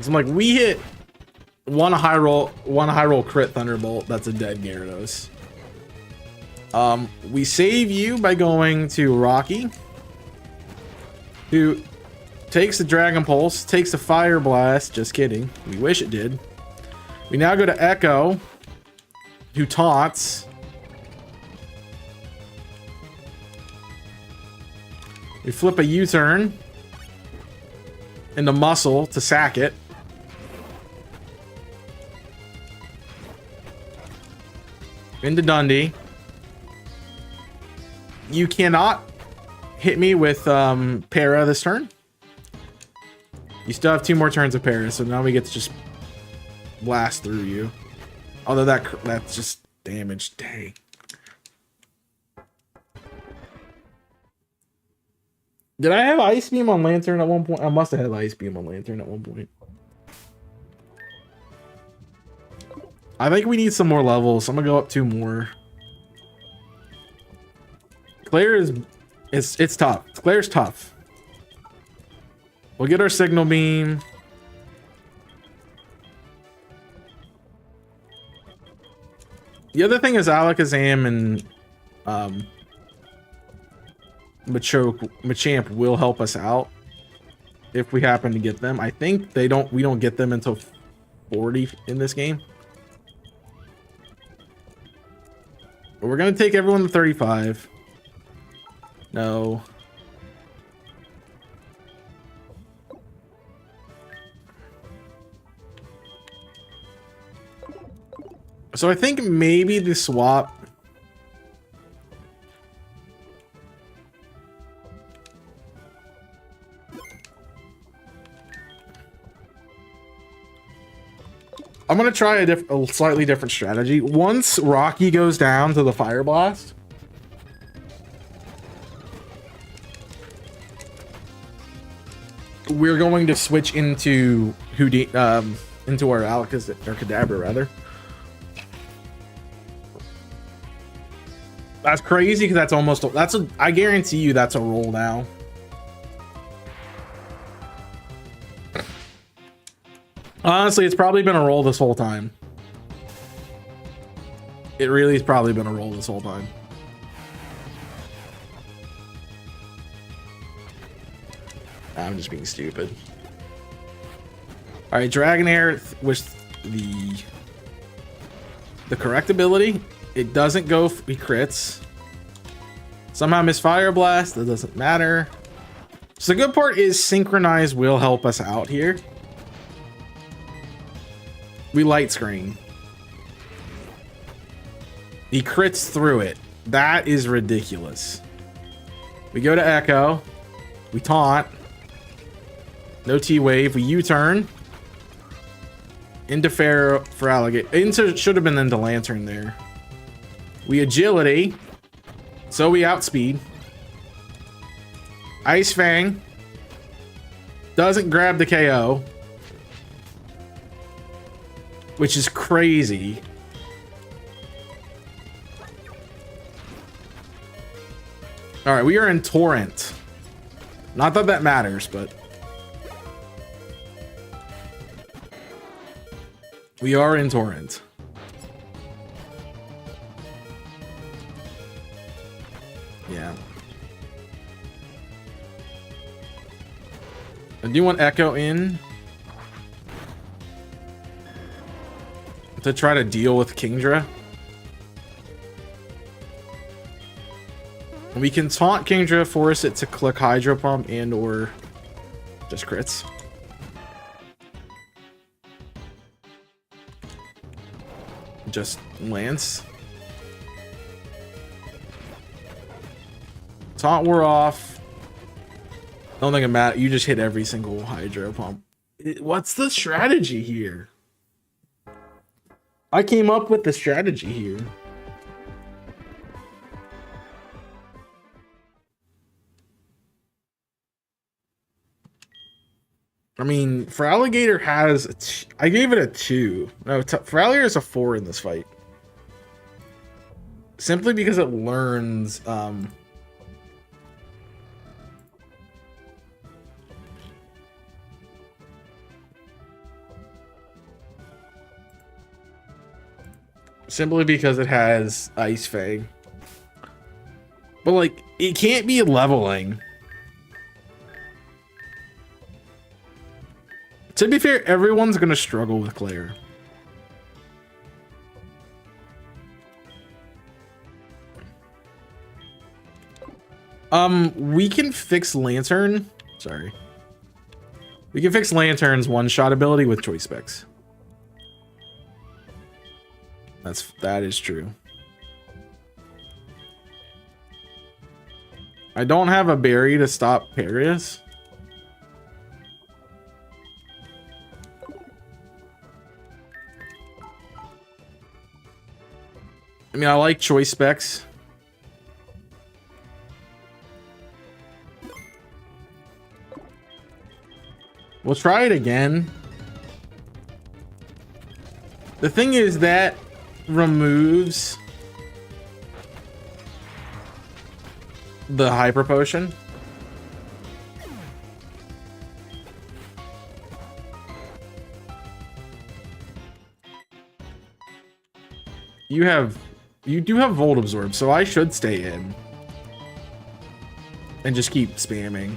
So I'm like, we hit one high roll crit Thunderbolt. That's a dead Gyarados. We save you by going to Rocky, who takes the Dragon Pulse, takes a Fire Blast. Just kidding. We wish it did. We now go to Echo, who taunts. We flip a U-turn into Muscle to sack it. Into Dundee. You cannot hit me with Para this turn. You still have 2 more turns of Para, so now we get to just blast through you. Although that's just damage. Dang. Did I have Ice Beam on Lantern at one point? I must have had Ice Beam on Lantern at one point. I think we need some more levels. I'm gonna go up 2 more. Claire is it's tough. Claire's tough. We'll get our Signal Beam. The other thing is Alakazam and Machamp will help us out if we happen to get them. I think we don't get them until 40 in this game. But we're gonna take everyone to 35. No. So I think maybe the swap. I'm gonna try a slightly different strategy. Once Rocky goes down to the Fire Blast, we're going to switch into into our Alakazam or Kadabra rather. That's crazy because that's almost I guarantee you that's a roll now. Honestly, it's probably been a roll this whole time. It really has probably been a roll this whole time. I'm just being stupid. All right, Dragonair with the correct ability. It doesn't go he crits. Somehow miss Fire Blast. That doesn't matter. So the good part is Synchronize will help us out here. We Light Screen. He crits through it. That is ridiculous. We go to Echo. We taunt. No T-Wave. We U-turn. Into Pharaoh for Alligator. Should have been into Lantern there. We Agility. So we outspeed. Ice Fang. Doesn't grab the KO. Which is crazy. All right, we are in Torrent. Not that that matters, but we are in Torrent. Yeah. I do want Echo in to try to deal with Kingdra. We can taunt Kingdra, force it to click Hydro Pump and or just crits. Just Lance. Taunt we're off. Don't think it matters. You just hit every single Hydro Pump. What's the strategy here? I came up with the strategy here. I mean, for Alligator has I gave it a 2. No, for Alligator is a 4 in this fight. Simply because it learns simply because it has Ice Fang. But like, it can't be leveling. To be fair, everyone's gonna struggle with Claire. We can fix Lantern. Sorry. We can fix Lantern's one-shot ability with choice specs. That is true. I don't have a berry to stop Parius. I mean, I like choice specs. We'll try it again. The thing is that removes the hyper potion. You do have Volt Absorb, so I should stay in and just keep spamming.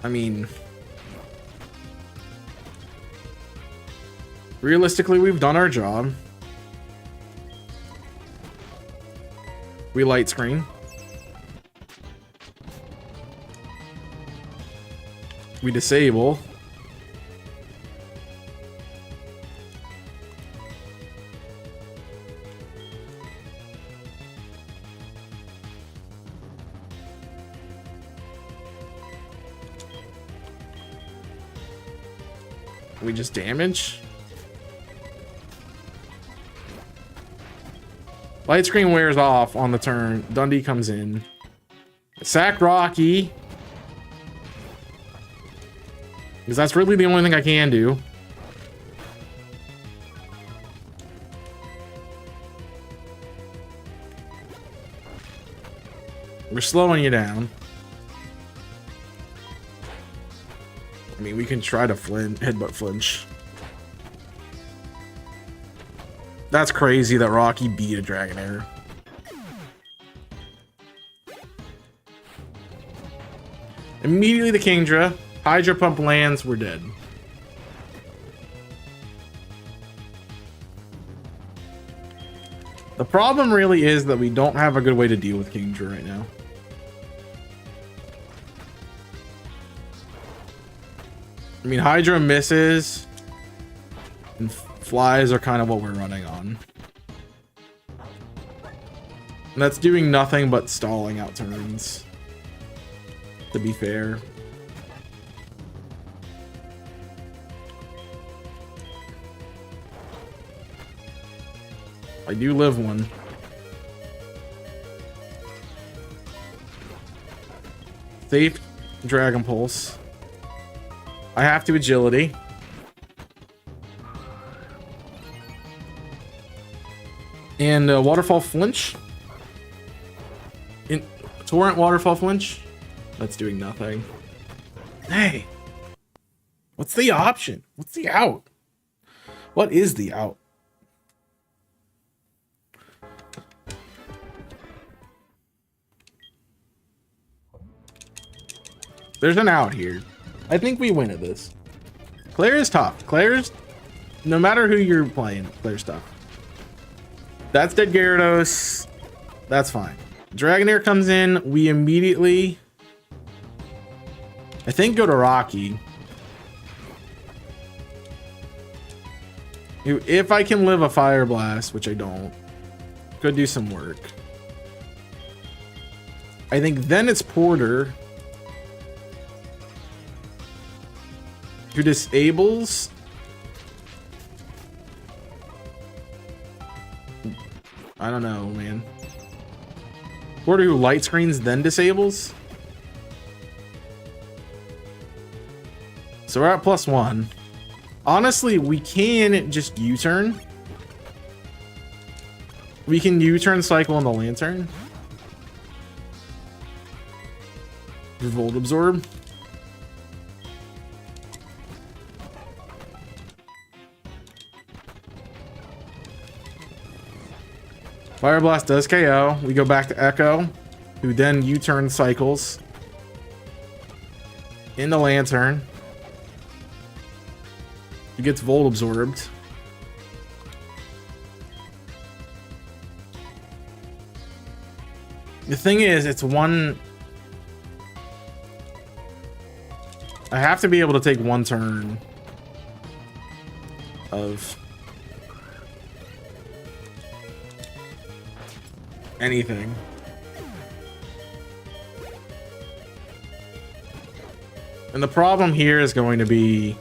I mean, realistically, we've done our job. We light screen. We disable. We just damage. Light screen wears off on the turn. Dundee comes in. Sack Rocky. Because that's really the only thing I can do. We're slowing you down. I mean, we can try to headbutt flinch. That's crazy that Rocky beat a Dragonair. Immediately the Kingdra. Hydro Pump lands, we're dead. The problem really is that we don't have a good way to deal with Kingdra right now. I mean, Hydra misses, and flies are kind of what we're running on. And that's doing nothing but stalling out turns, to be fair. I do live one. Safe Dragon Pulse. I have to agility. And waterfall flinch. In torrent waterfall flinch. That's doing nothing. Hey, what's the option? What's the out? What is the out? There's an out here. I think we win at this. Claire is tough. Claire's, no matter who you're playing, Claire's tough. That's dead Gyarados. That's fine. Dragonair comes in. We immediately, I think, go to Rocky. If I can live a Fire Blast, which I don't, go do some work. I think then it's Porter, who disables. I don't know, man. Porter who light screens then disables. So we're at +1. Honestly, we can just U-turn. We can U-turn cycle on the Lantern. Volt Absorb. Fire Blast does KO. We go back to Echo, who then U-turn cycles in the Lantern. He gets Volt Absorbed. The thing is, it's one. I have to be able to take one turn of anything. And the problem here is going to be,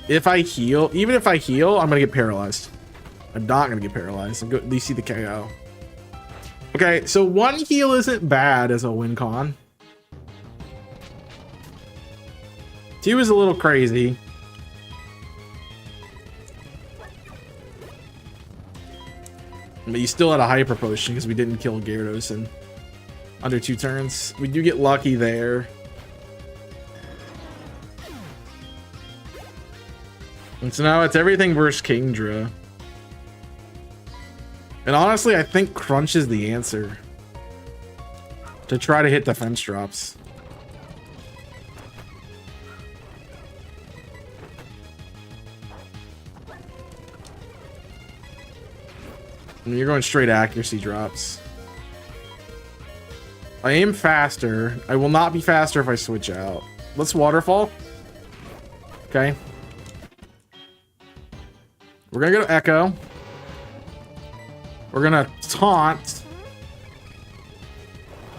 if I heal, even if I heal, I'm gonna get paralyzed. I'm not gonna get paralyzed. You see the KO. Okay, so one heal isn't bad as a win con. 2 is a little crazy. But you still had a hyper potion because we didn't kill Gyarados in under 2 turns. We do get lucky there. And so now it's everything versus Kingdra. And honestly, I think Crunch is the answer to try to hit defense drops. And you're going straight accuracy drops. I am faster. I will not be faster if I switch out. Let's waterfall. Okay. We're gonna go to Echo. We're gonna taunt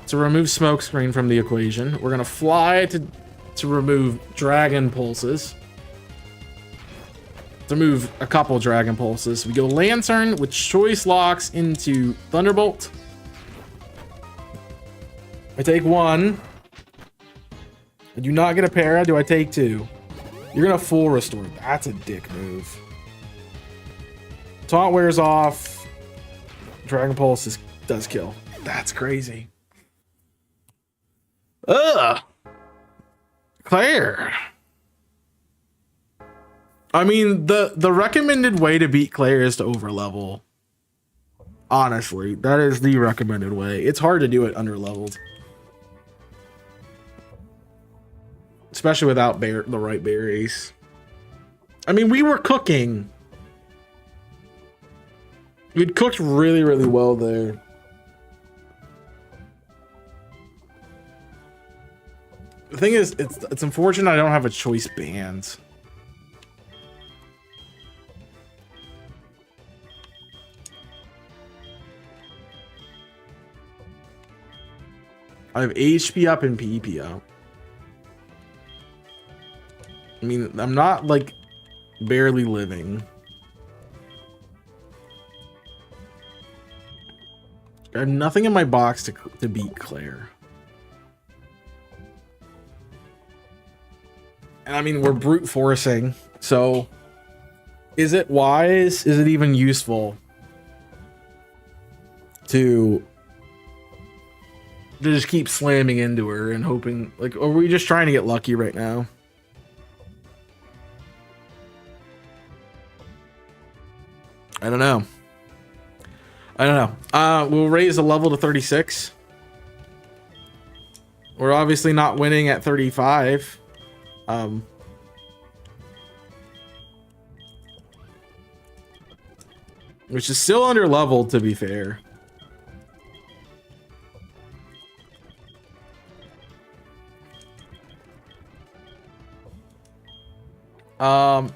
to remove Smokescreen from the equation. We're gonna fly to remove Dragon Pulses. To move a couple Dragon Pulses. We go Lantern, which choice locks into Thunderbolt. I take 1. I do not get a para. Do I take 2? You're gonna full restore. That's a dick move. Taunt wears off. Dragon Pulse does kill. That's crazy. Ugh. Claire. I mean, the recommended way to beat Claire is to overlevel. Honestly, that is the recommended way. It's hard to do it underleveled. Especially without the right berries. I mean, we were cooking. We'd cooked really, really well there. The thing is, it's unfortunate I don't have a choice band. I have HP up and PP up. I mean, I'm not like barely living. I have nothing in my box to beat Claire. And I mean, we're brute forcing. So is it wise? Is it even useful to just keep slamming into her and hoping, like, are we just trying to get lucky right now? I don't know. I don't know. We'll raise the level to 36. We're obviously not winning at 35. Which is still under leveled, to be fair. No.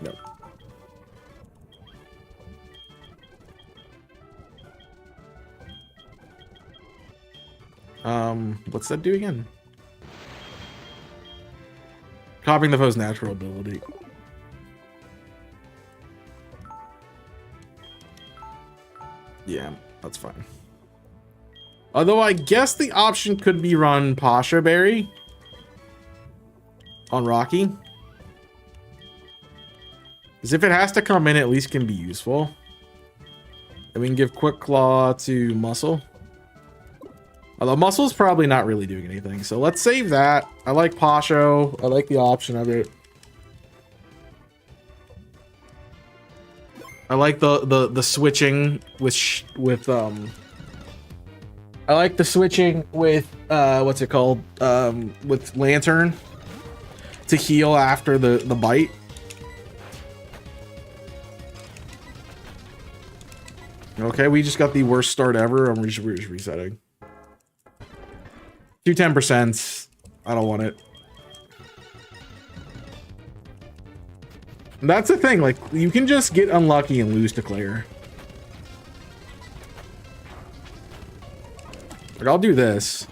What's that do again? Copying the foe's natural ability. Yeah, that's fine. Although I guess the option could be run Pasha Berry on Rocky. Because if it has to come in, at least can be useful. And we can give Quick Claw to Muscle. Although Muscle's probably not really doing anything. So let's save that. I like Pasho. I like the option of it. I like the switching with I like the switching with what's it called? With Lantern to heal after the bite. Okay, we just got the worst start ever. I'm just resetting. 10%. I don't want it. That's the thing, like, you can just get unlucky and lose to Claire. Like, I'll do this.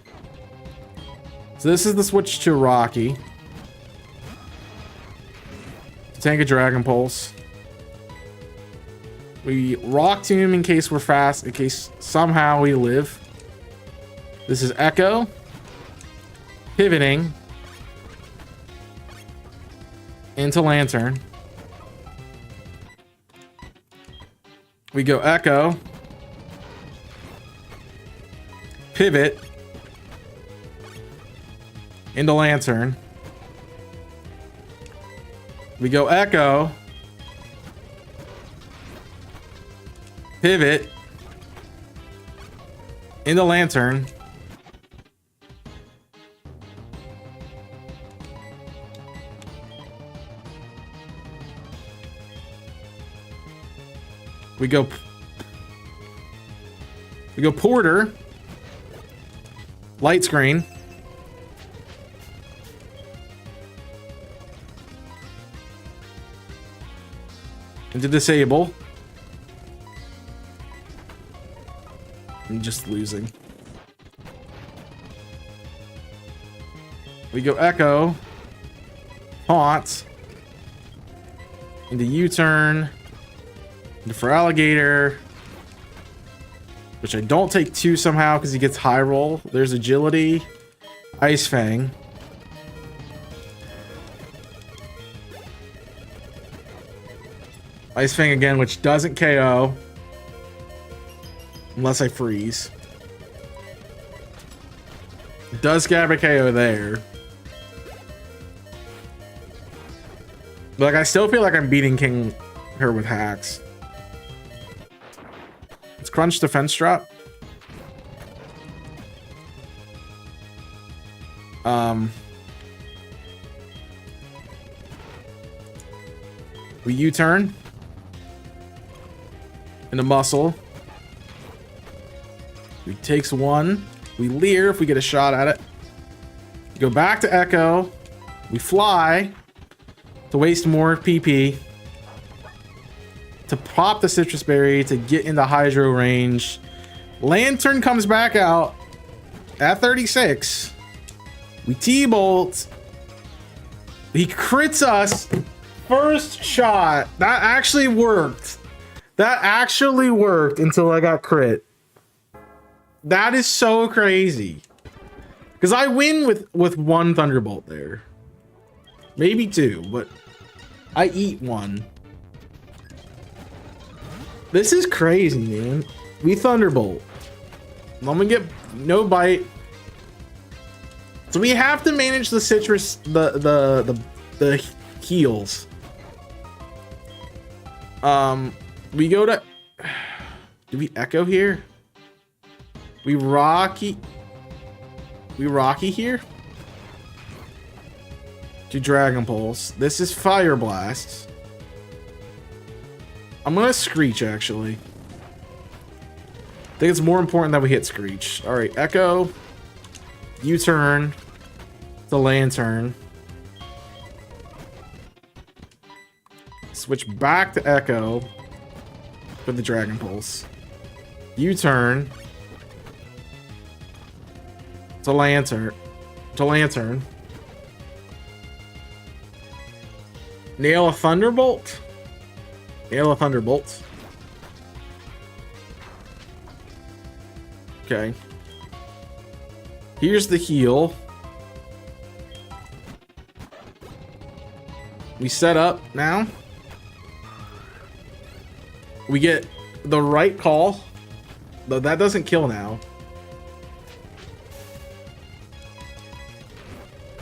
So this is the switch to Rocky. Tank a Dragon Pulse. We Rock Tomb in case we're fast, in case somehow we live. This is Echo. Pivoting into Lantern. We go Echo. Pivot into Lantern. We go Echo. Pivot into Lantern. We go Porter. Light screen. Into disable. I'm just losing. We go Echo. Haunt. Into U-turn. For Alligator, which I don't take 2 somehow because he gets high roll. There's agility. Ice Fang. Ice Fang again, which doesn't KO unless I freeze. It does grab a KO there. But like, I still feel like I'm beating her with hacks. Crunch defense drop. We U-turn into Muscle. We takes 1. We leer if we get a shot at it. We go back to Echo. We fly to waste more PP. To pop the Citrus Berry to get into Hydro range. Lantern comes back out at 36. We T-bolt. He crits us. First shot. That actually worked. That actually worked until I got crit. That is so crazy. Because I win with 1 Thunderbolt there. Maybe 2, but I eat 1. This is crazy, man. We Thunderbolt. I'm gonna get no bite. So we have to manage the citrus, the heals. We go to, do we echo here? We rocky here? To Dragon Pulse. This is Fire Blast. I'm gonna Screech, actually. I think it's more important that we hit Screech. All right, Echo. U-turn. The Lantern. Switch back to Echo for the Dragon Pulse. U-turn. To Lantern. Nail a Thunderbolt. Okay. Here's the heal. We set up now. We get the right call, though that doesn't kill now.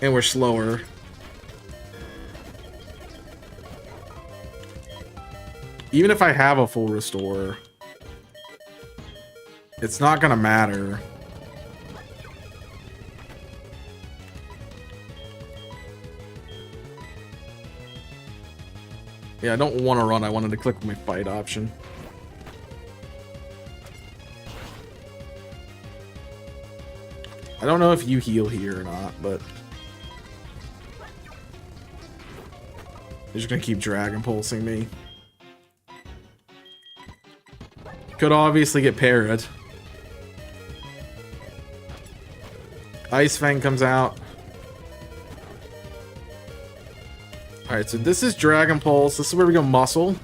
And we're slower. Even if I have a full restore, it's not gonna matter. Yeah, I don't want to run. I wanted to click my fight option. I don't know if you heal here or not, but they're just gonna keep Dragon Pulsing me. Could obviously get parried. Ice Fang comes out. Alright, so this is Dragon Pulse. This is where we go Muscle.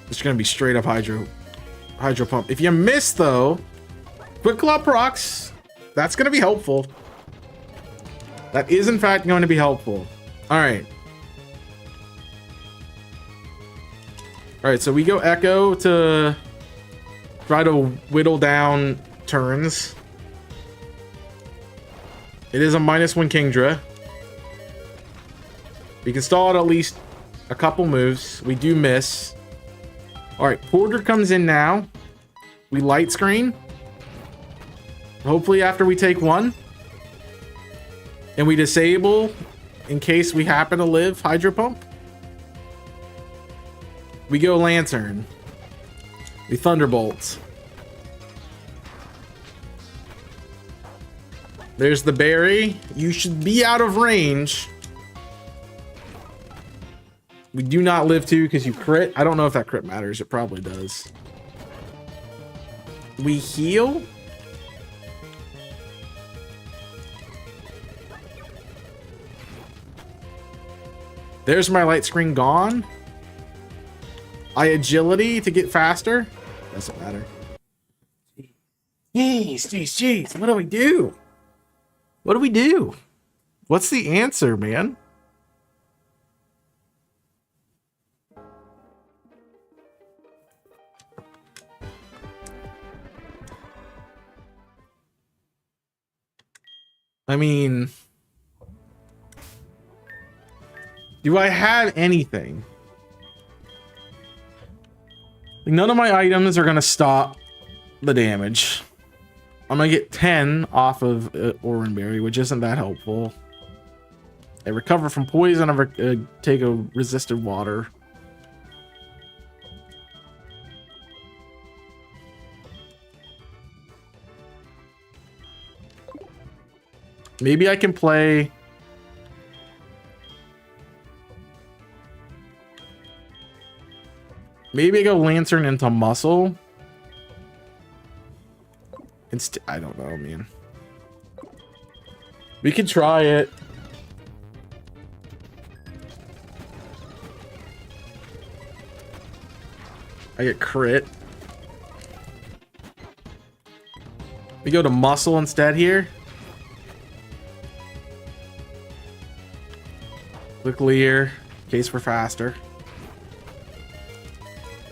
It's gonna be straight up Hydro Pump. If you miss though, Quick Claw procs. That's gonna be helpful. That is in fact going to be helpful. Alright. Alright, so we go Echo to try to whittle down turns. It is a -1 Kingdra. We can stall it at least a couple moves. We do miss. Alright, Porter comes in now. We light screen. Hopefully after we take 1. And we disable in case we happen to live Hydro Pump. We go Lantern. We Thunderbolt. There's the berry. You should be out of range. We do not live 2 because you crit. I don't know if that crit matters. It probably does. We heal. There's my light screen gone. I agility to get faster. Doesn't matter. Jeez. What do we do? What do we do? What's the answer, man? I mean, do I have anything? Like, none of my items are gonna stop the damage. I'm gonna get 10 off of Oranberry, which isn't that helpful. I recover from poison. I take a resisted water. Maybe I can play. Maybe I go Lantern into Muscle. I don't know, man. We could try it. I get crit. We go to Muscle instead here. Click Leer, in case we're faster.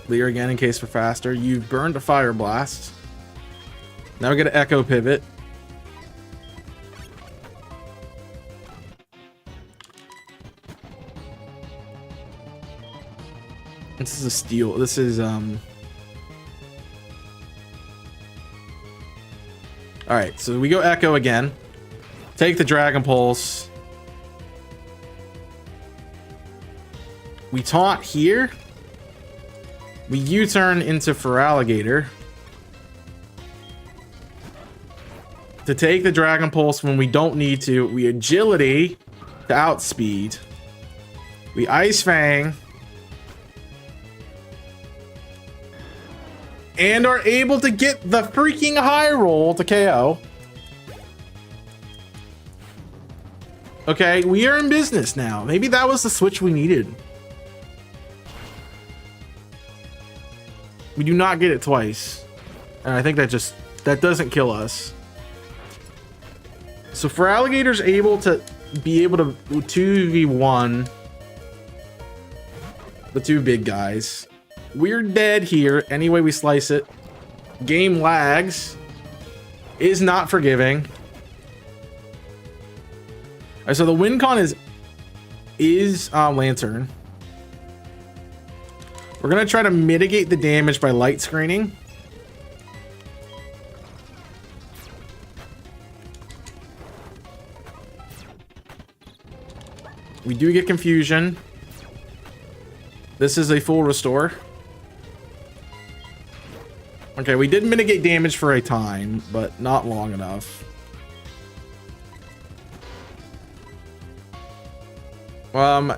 Leer again in case we're faster. You've burned a Fire Blast. Now we get an Echo Pivot. This is a steal. This is Alright, so we go Echo again. Take the Dragon Pulse. We taunt here. We U-turn into Feraligatr. To take the Dragon Pulse when we don't need to. We Agility to outspeed. We Ice Fang. And are able to get the freaking high roll to KO. Okay, we are in business now. Maybe that was the switch we needed. We do not get it twice. And I think that doesn't kill us. So Feraligatr's able to 2v1 the two big guys. We're dead here. Any way we slice it. Game lags. Is not forgiving. All right, so the win con is Lantern. We're gonna try to mitigate the damage by light screening. We do get confusion. This is a full restore. Okay, we did mitigate damage for a time, but not long enough.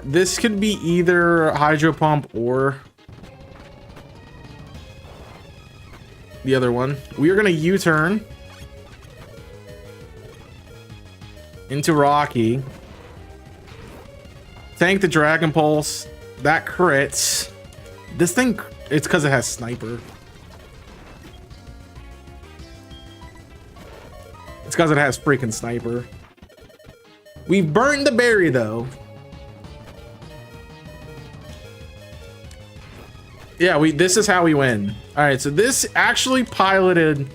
This could be either Hydro Pump or the other one. We are gonna U-turn into Rocky. Tank the Dragon Pulse. That crits. This thing, it's because it has Sniper. It's because it has freaking Sniper. We burned the berry though. Yeah, this is how we win. All right, so this actually piloted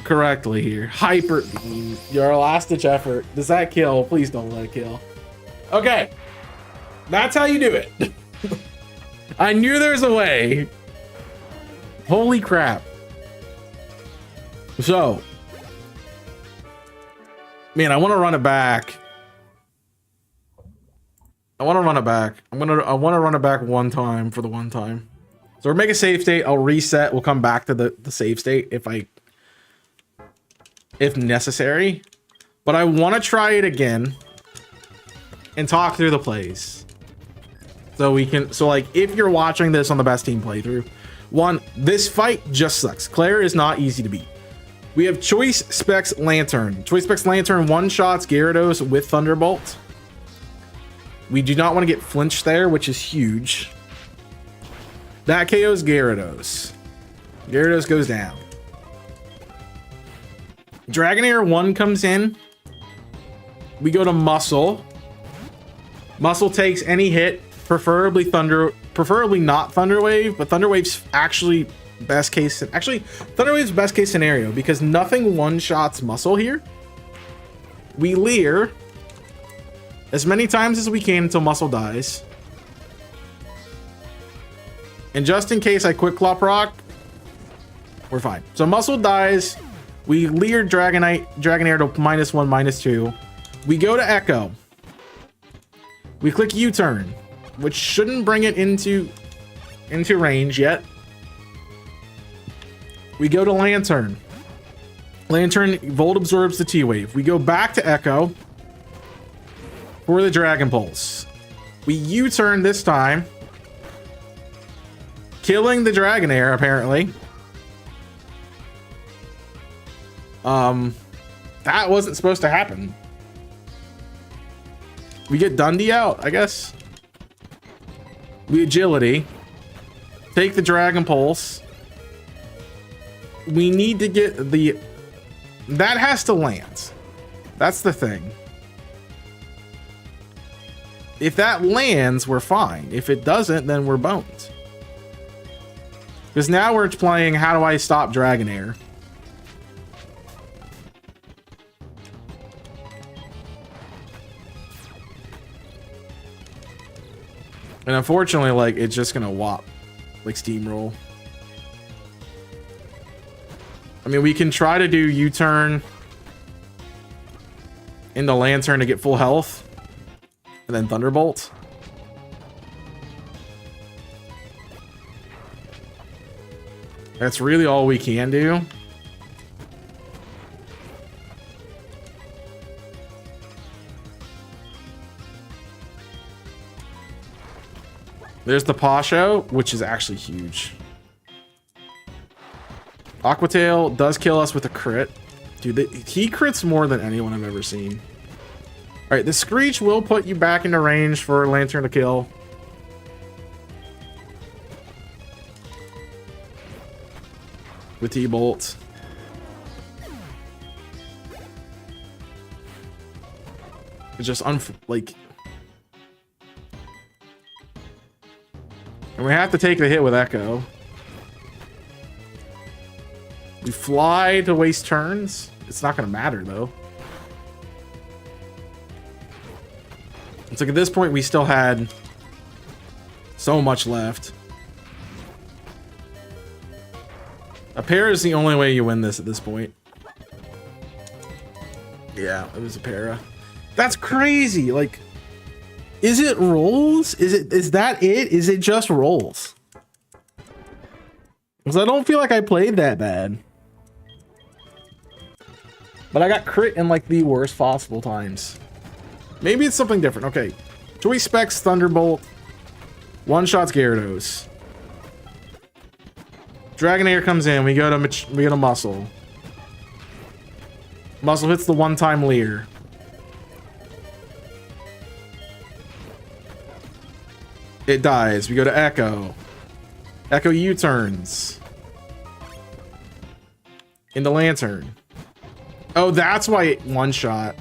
correctly here. Hyper Beam, your last ditch effort. Does that kill? Please don't let it kill. Okay, that's how you do it. I knew there was a way. Holy crap. So, man, I want to run it back. I want to run it back. I want to run it back one time for the one time. So we'll make a save state. I'll reset. We'll come back to the save state if necessary. But I want to try it again and talk through the plays. So like if you're watching this on the best team playthrough, one, this fight just sucks. Claire is not easy to beat. We have Choice Specs Lantern. Choice Specs Lantern one-shots Gyarados with Thunderbolt. We do not want to get flinched there, which is huge. That KOs Gyarados. Gyarados goes down. Dragonair 1 comes in. We go to Muscle. Muscle takes any hit, preferably not Thunder Wave, but Thunder Wave's actually best case. Actually, Thunder Wave's best case scenario because nothing one-shots Muscle here. We Leer as many times as we can until Muscle dies. And just in case I Quick Clop Rock, we're fine. So Muscle dies. We Leer Dragonair to -1, -2. We go to Echo. We click U-turn, which shouldn't bring it into range yet. We go to Lantern. Lantern Volt absorbs the T-Wave. We go back to Echo for the Dragon Pulse. We U-turn this time, killing the Dragonair apparently. That wasn't supposed to happen. We get Dundee out, I guess. We Agility. Take the Dragon Pulse. We need to get the... That has to land. That's the thing. If that lands, we're fine. If it doesn't, then we're boned. Because now we're playing how do I stop Dragonair? And unfortunately, like, it's just gonna whop, like steamroll. I mean, we can try to do U-turn into Lantern to get full health, and then Thunderbolt. That's really all we can do. There's the Pasho, which is actually huge. Aquatail does kill us with a crit. Dude, he crits more than anyone I've ever seen. All right, the Screech will put you back into range for Lantern to kill. With T-Bolt. It's just like... And we have to take the hit with Echo. We fly to waste turns. It's not going to matter, though. It's like at this point, we still had so much left. A pair is the only way you win this at this point. Yeah, it was a para. That's crazy. Like, is it rolls? Is that it? Is it just rolls? Because I don't feel like I played that bad. But I got crit in like the worst possible times. Maybe it's something different. Okay. Choice Specs, Thunderbolt. One-shots Gyarados. Dragonair comes in. We go to Muscle. Muscle hits the one-time Leer. It dies. We go to Echo. Echo U-turns. Into Lantern. Oh, that's why it one-shot.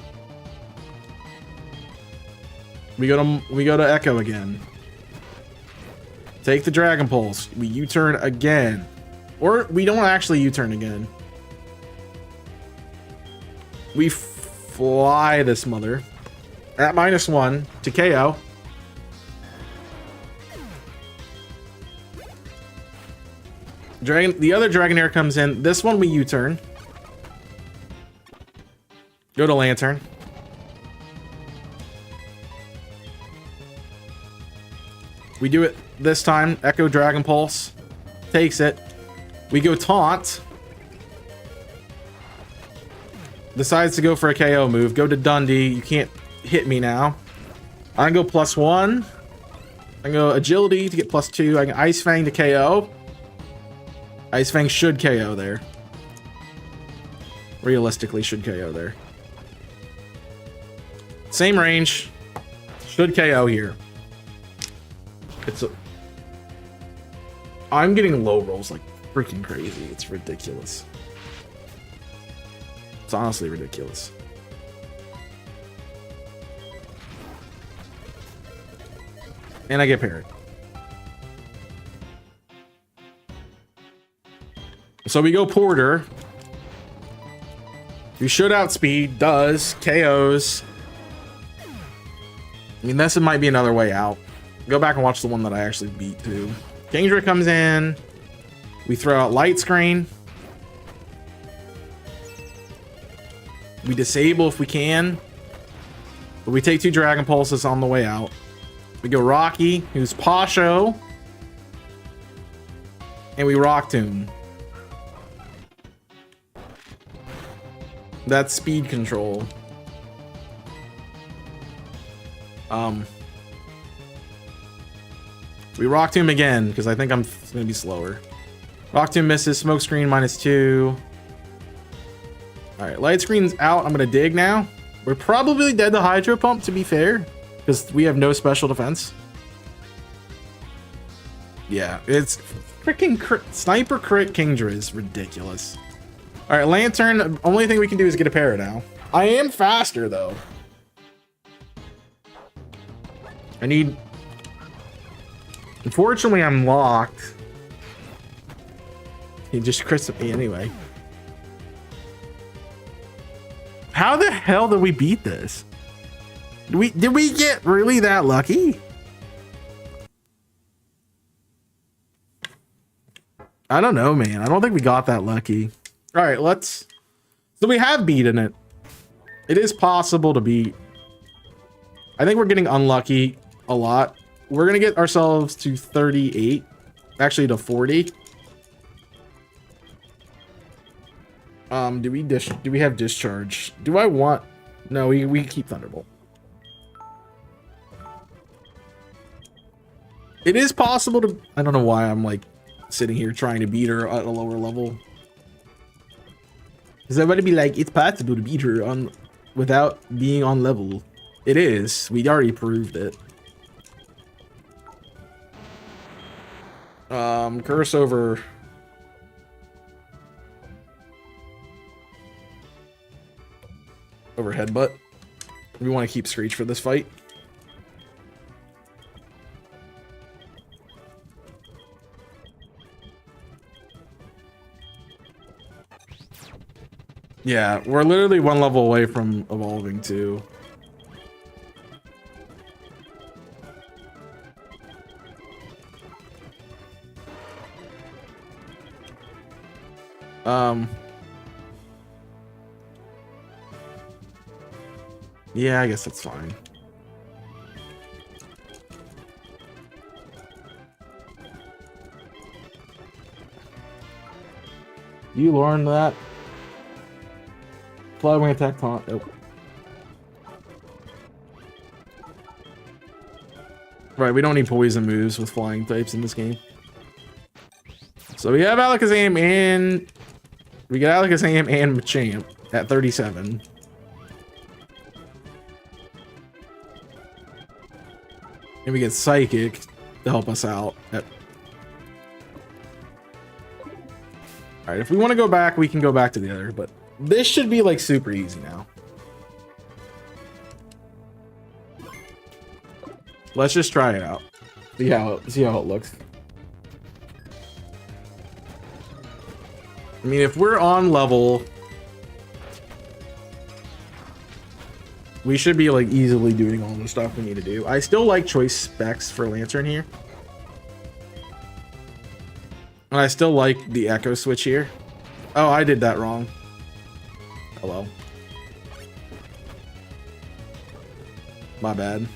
We go to Echo again. Take the Dragon Pulse. We U-turn again. Or we don't actually U-turn again. We fly this mother. At -1 to KO. The other Dragonair comes in. This one we U-turn. Go to Lantern. We do it this time. Echo Dragon Pulse. Takes it. We go Taunt. Decides to go for a KO move. Go to Dundee. You can't hit me now. I can go +1. I can go Agility to get +2. I can Ice Fang to KO. Ice Fang should KO there. Realistically, should KO there. Same range. Should KO here. I'm getting low rolls like freaking crazy. It's ridiculous. It's honestly ridiculous. And I get parried. So we go Porter. We should outspeed. Does. KOs. I mean, this might be another way out. Go back and watch the one that I actually beat too. Kingdra comes in. We throw out Light Screen. We disable if we can. But we take 2 Dragon Pulses on the way out. We go Rocky, who's Pasho. And we Rock Tomb. That's speed control. We Rock Tomb again, because I think I'm going to be slower. Rock Tomb misses. Smoke Screen -2. Alright, Light Screen's out. I'm going to dig now. We're probably dead to Hydro Pump, to be fair, because we have no special defense. Yeah, it's freaking Sniper Crit Kingdra is ridiculous. Alright, Lantern. Only thing we can do is get a para now. I am faster, though. I need... Unfortunately, I'm locked. He just crits me anyway. How the hell did we beat this? Did we get really that lucky? I don't know, man. I don't think we got that lucky. All right, let's... So we have beaten it. It is possible to beat. I think we're getting unlucky a lot. We're going to get ourselves to 38. Actually, to 40. Do we have discharge? Do I want... No, we keep Thunderbolt. It is possible to... I don't know why I'm like sitting here trying to beat her at a lower level. Because everybody be like, it's possible to beat her on without being on level. It is. We already proved it. Curse over headbutt. We want to keep Screech for this fight. Yeah, we're literally one level away from evolving too. Yeah, I guess that's fine. You learned that. Fly wing attack taunt. Oh. Right, we don't need poison moves with flying types in this game. So we have Alakazam and... We got Alakazam and Machamp at 37. And we get Psychic to help us out. Alright, if we want to go back, we can go back to the other, but this should be like super easy now. Let's just try it out. See how it looks. I mean, if we're on level, we should be like easily doing all the stuff we need to do. I still like choice specs for Lantern here. And I still like the Echo Switch here. Oh, I did that wrong. Oh well. My bad.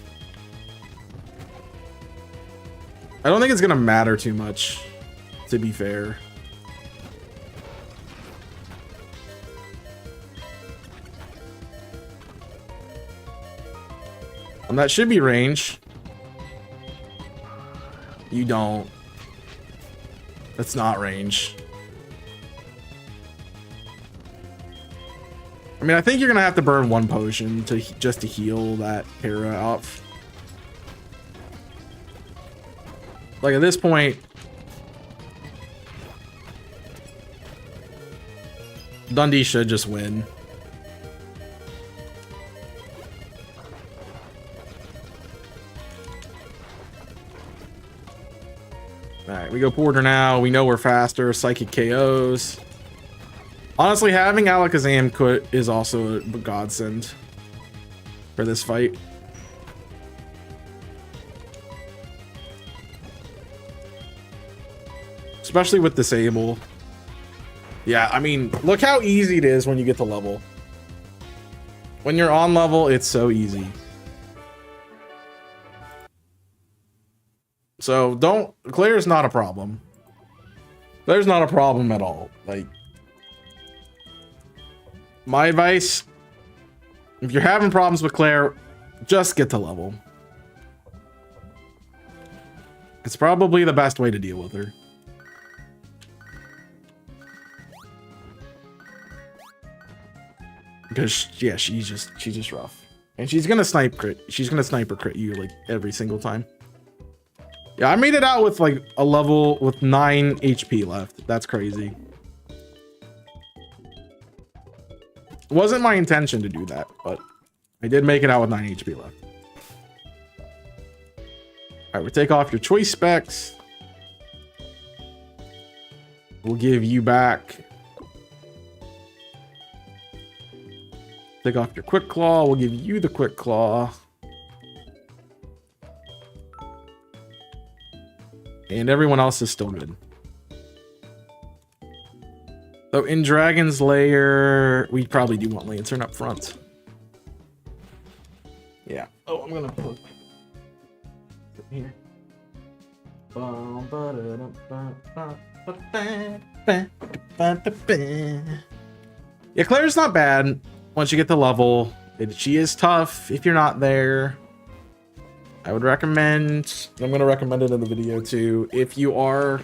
I don't think it's gonna matter too much, to be fair. And that should be range. You don't. That's not range. I mean, I think you're gonna have to burn one potion to just to heal that Hera off. Like at this point, Dundee should just win. Alright, we go Porter now. We know we're faster. Psychic KOs. Honestly, having Alakazam is also a godsend for this fight. Especially with Disable. Yeah, I mean, look how easy it is when you get to level. When you're on level, it's so easy. So Claire's not a problem. Claire's not a problem at all. Like, my advice, if you're having problems with Claire, just get to level. It's probably the best way to deal with her. Because yeah, she's just rough. And she's gonna sniper crit you like every single time. Yeah, I made it out with like a level with 9 HP left. That's crazy. It wasn't my intention to do that, but I did make it out with 9 HP left. right, we take off your choice specs. We'll give you back. Take off your quick claw. We'll give you the quick claw. And everyone else is still good. So in Dragon's Lair, we probably do want Lantern up front. Yeah. Oh, I'm gonna put it here. Yeah, Claire's not bad once you get the level. She is tough if you're not there. I would recommend, I'm going to recommend it in the video too, if you are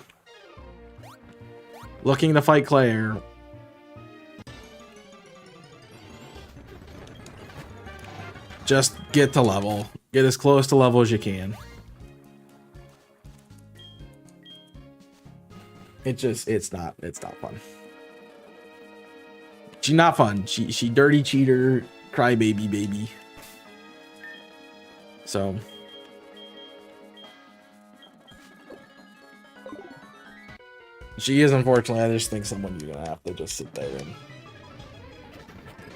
looking to fight Claire, just get to level. Get as close to level as you can. It's not fun. She's not fun. She dirty cheater, crybaby baby. So she is, unfortunately. I just think someone you're gonna have to just sit there and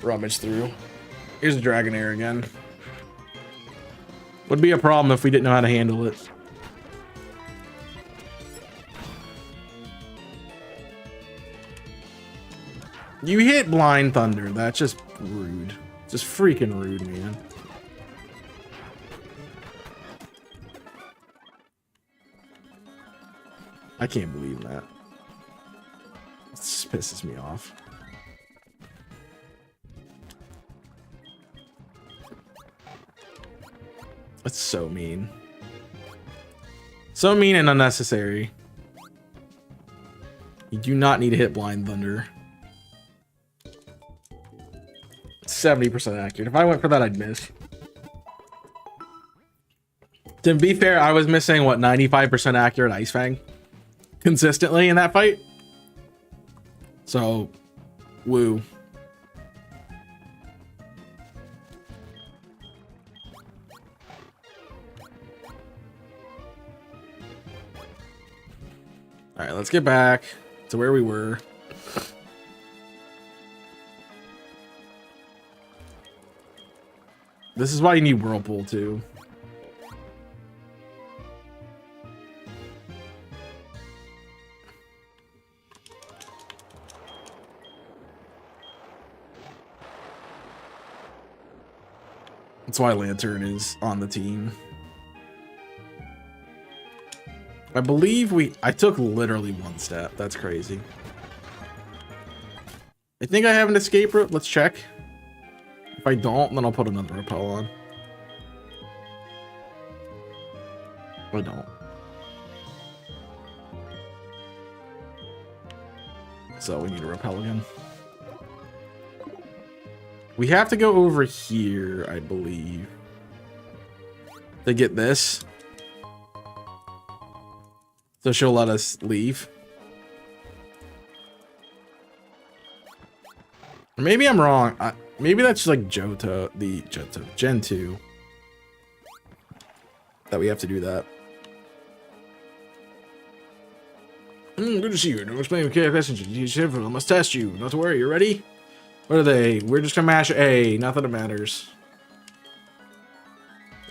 rummage through. Here's a Dragonair again. Would be a problem if we didn't know how to handle it. You hit Blind Thunder. That's just rude. Just freaking rude, man. I can't believe that. It just pisses me off. That's so mean. So mean and unnecessary. You do not need to hit Blind Thunder. 70% accurate. If I went for that, I'd miss. To be fair, I was missing, what, 95% accurate Ice Fang consistently in that fight. So, woo. All right, let's get back to where we were. This is why you need Whirlpool too. That's why Lantern is on the team. I believe I took literally one step. That's crazy. I think I have an escape route. Let's check. If I don't, then I'll put another repel on. I don't. So we need to repel again. We have to go over here, I believe, to get this. So she'll let us leave. Maybe I'm wrong. Maybe that's just like Gen 2. That we have to do that. Good to see you. No explaining care questions. I must test you. Not to worry. You ready? What are they? We're just gonna mash A. Not that it matters.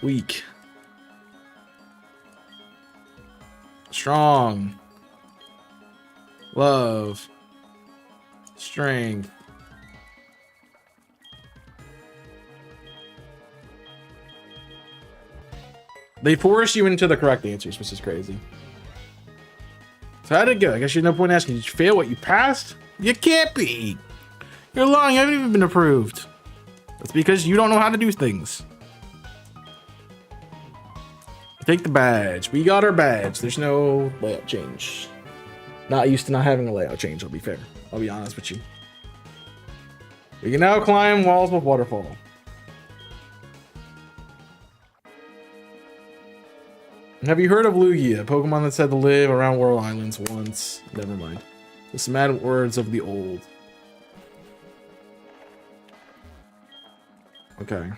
Weak. Strong. Love. Strength. They force you into the correct answers, which is crazy. So how did it go? I guess there's no point asking. Did you fail? What, you passed? You can't be. You're lying. I haven't even been approved. That's because you don't know how to do things. Take the badge. We got our badge. There's no layout change. Not used to not having a layout change, I'll be fair. I'll be honest with you. We can now climb walls with waterfall. Have you heard of Lugia, a Pokemon that said to live around World Islands once? Never mind. The mad words of the old. Okay.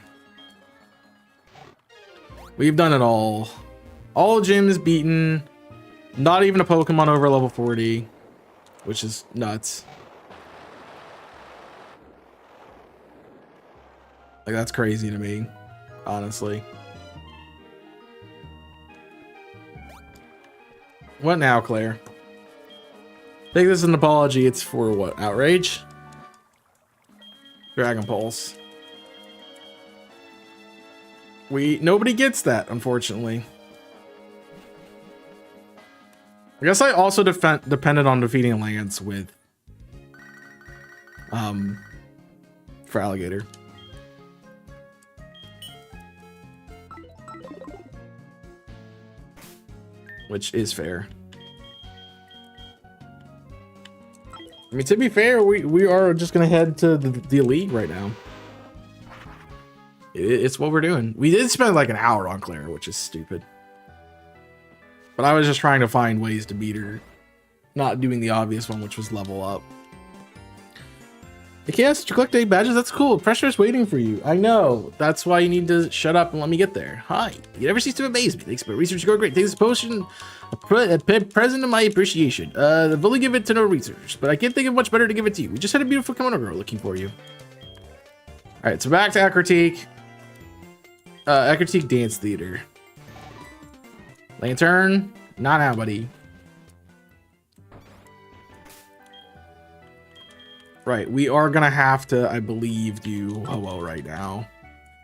We've done it all All gyms beaten. Not even a Pokemon over level 40, which is nuts. Like, that's crazy to me, honestly. What now, Claire? Take this as an apology. It's for what? Outrage? Dragon Pulse. Nobody gets that, unfortunately. I guess I also depended on defeating Lance with for Alligator. Which is fair. I mean, to be fair, we are just gonna head to the elite right now. It's what we're doing. We did spend like an hour on Claire, which is stupid. But I was just trying to find ways to beat her. Not doing the obvious one, which was level up. Yes, to collect 8 badges, that's cool. Pressure is waiting for you. I know. That's why you need to shut up and let me get there. Hi. You never cease to amaze me. Thanks, but research go great. Take this potion, a present of my appreciation. I've only give it to no researchers, but I can't think of much better to give it to you. We just had a beautiful kimono girl looking for you. All right, so back to Akratique. Akratique Dance Theater. Lantern, not now, buddy. Right, we are gonna have to, I believe, do Ho-Oh right now.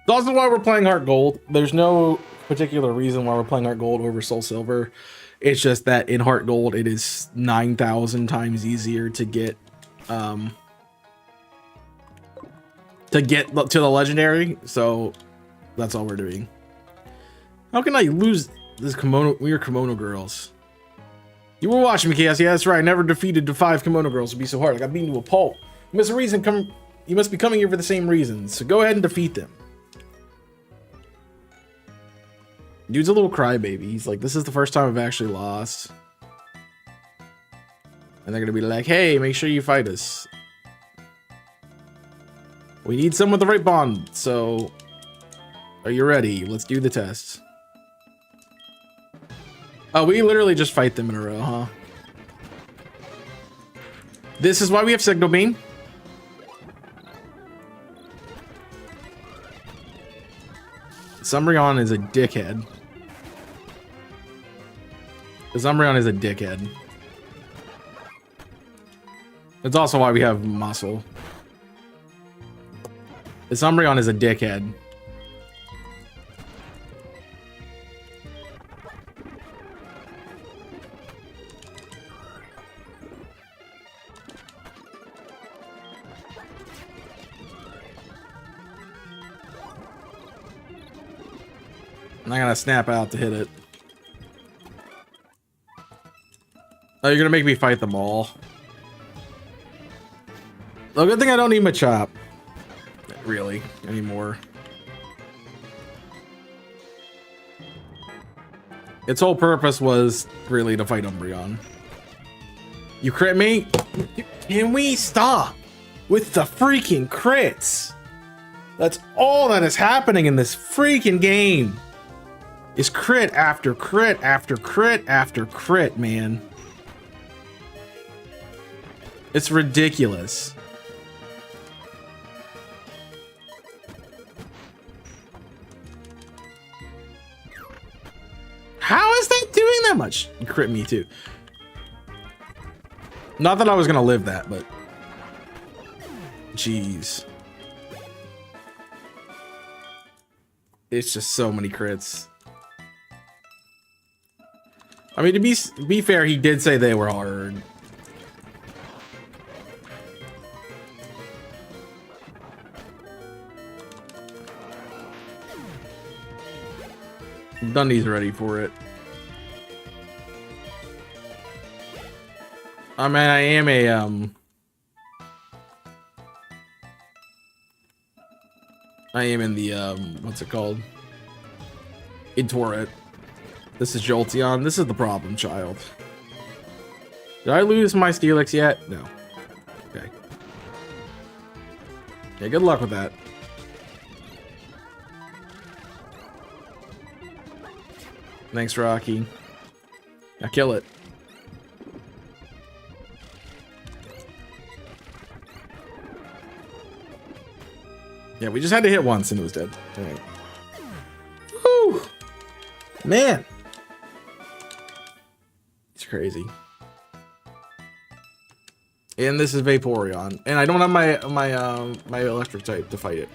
That's also why we're playing HeartGold. There's no particular reason why we're playing HeartGold over SoulSilver. It's just that in HeartGold, it is 9,000 times easier to get to the legendary. So that's all we're doing. How can I lose this kimono? We are kimono girls. You were watching me, Chaos. Yeah, that's right. I never defeated the 5 kimono girls. It'd be so hard. I got beaten to a pulp. You must be coming here for the same reasons. So go ahead and defeat them. Dude's a little crybaby. He's like, this is the first time I've actually lost. And they're gonna be like, hey, make sure you fight us. We need someone with the right bond. So, are you ready? Let's do the test. Oh, we literally just fight them in a row, huh? This is why we have Signal Beam. Umbreon is a dickhead. Umbreon is a dickhead. That's also why we have Muscle. Umbreon is a dickhead. I'm not gonna snap out to hit it. Oh, you're gonna make me fight them all. Oh, good thing I don't need Machop. Really, anymore. Its whole purpose was really to fight Umbreon. You crit me? Can we stop with the freaking crits? That's all that is happening in this freaking game. Is crit after crit after crit after crit, man. It's ridiculous. How is that doing that much? You crit me too. Not that I was gonna live that, but jeez. It's just so many crits. I mean, to be fair, he did say they were hard. Dundee's ready for it. I mean, I am a I am in the what's it called? In Torrent. This is Jolteon. This is the problem, child. Did I lose my Steelix yet? No. Okay. Okay, good luck with that. Thanks, Rocky. Now kill it. Yeah, we just had to hit once and it was dead. All right. Woo! Man. It's crazy. And this is Vaporeon. And I don't have my electric type to fight it.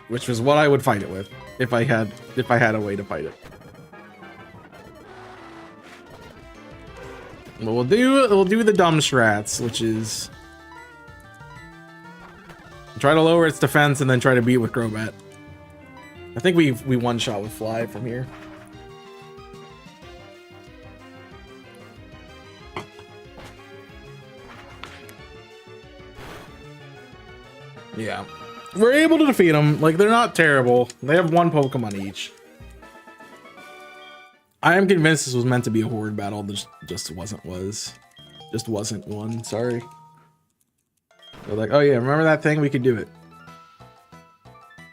Which was what I would fight it with if I had a way to fight it. But we'll do the dumb strats, which is try to lower its defense and then try to beat it with Crobat. I think we one shot with Fly from here. Yeah, we're able to defeat them. Like, they're not terrible. They have one Pokemon each. I am convinced this was meant to be a horde battle. This just wasn't one. Sorry. They're like, oh yeah, remember that thing? We could do it.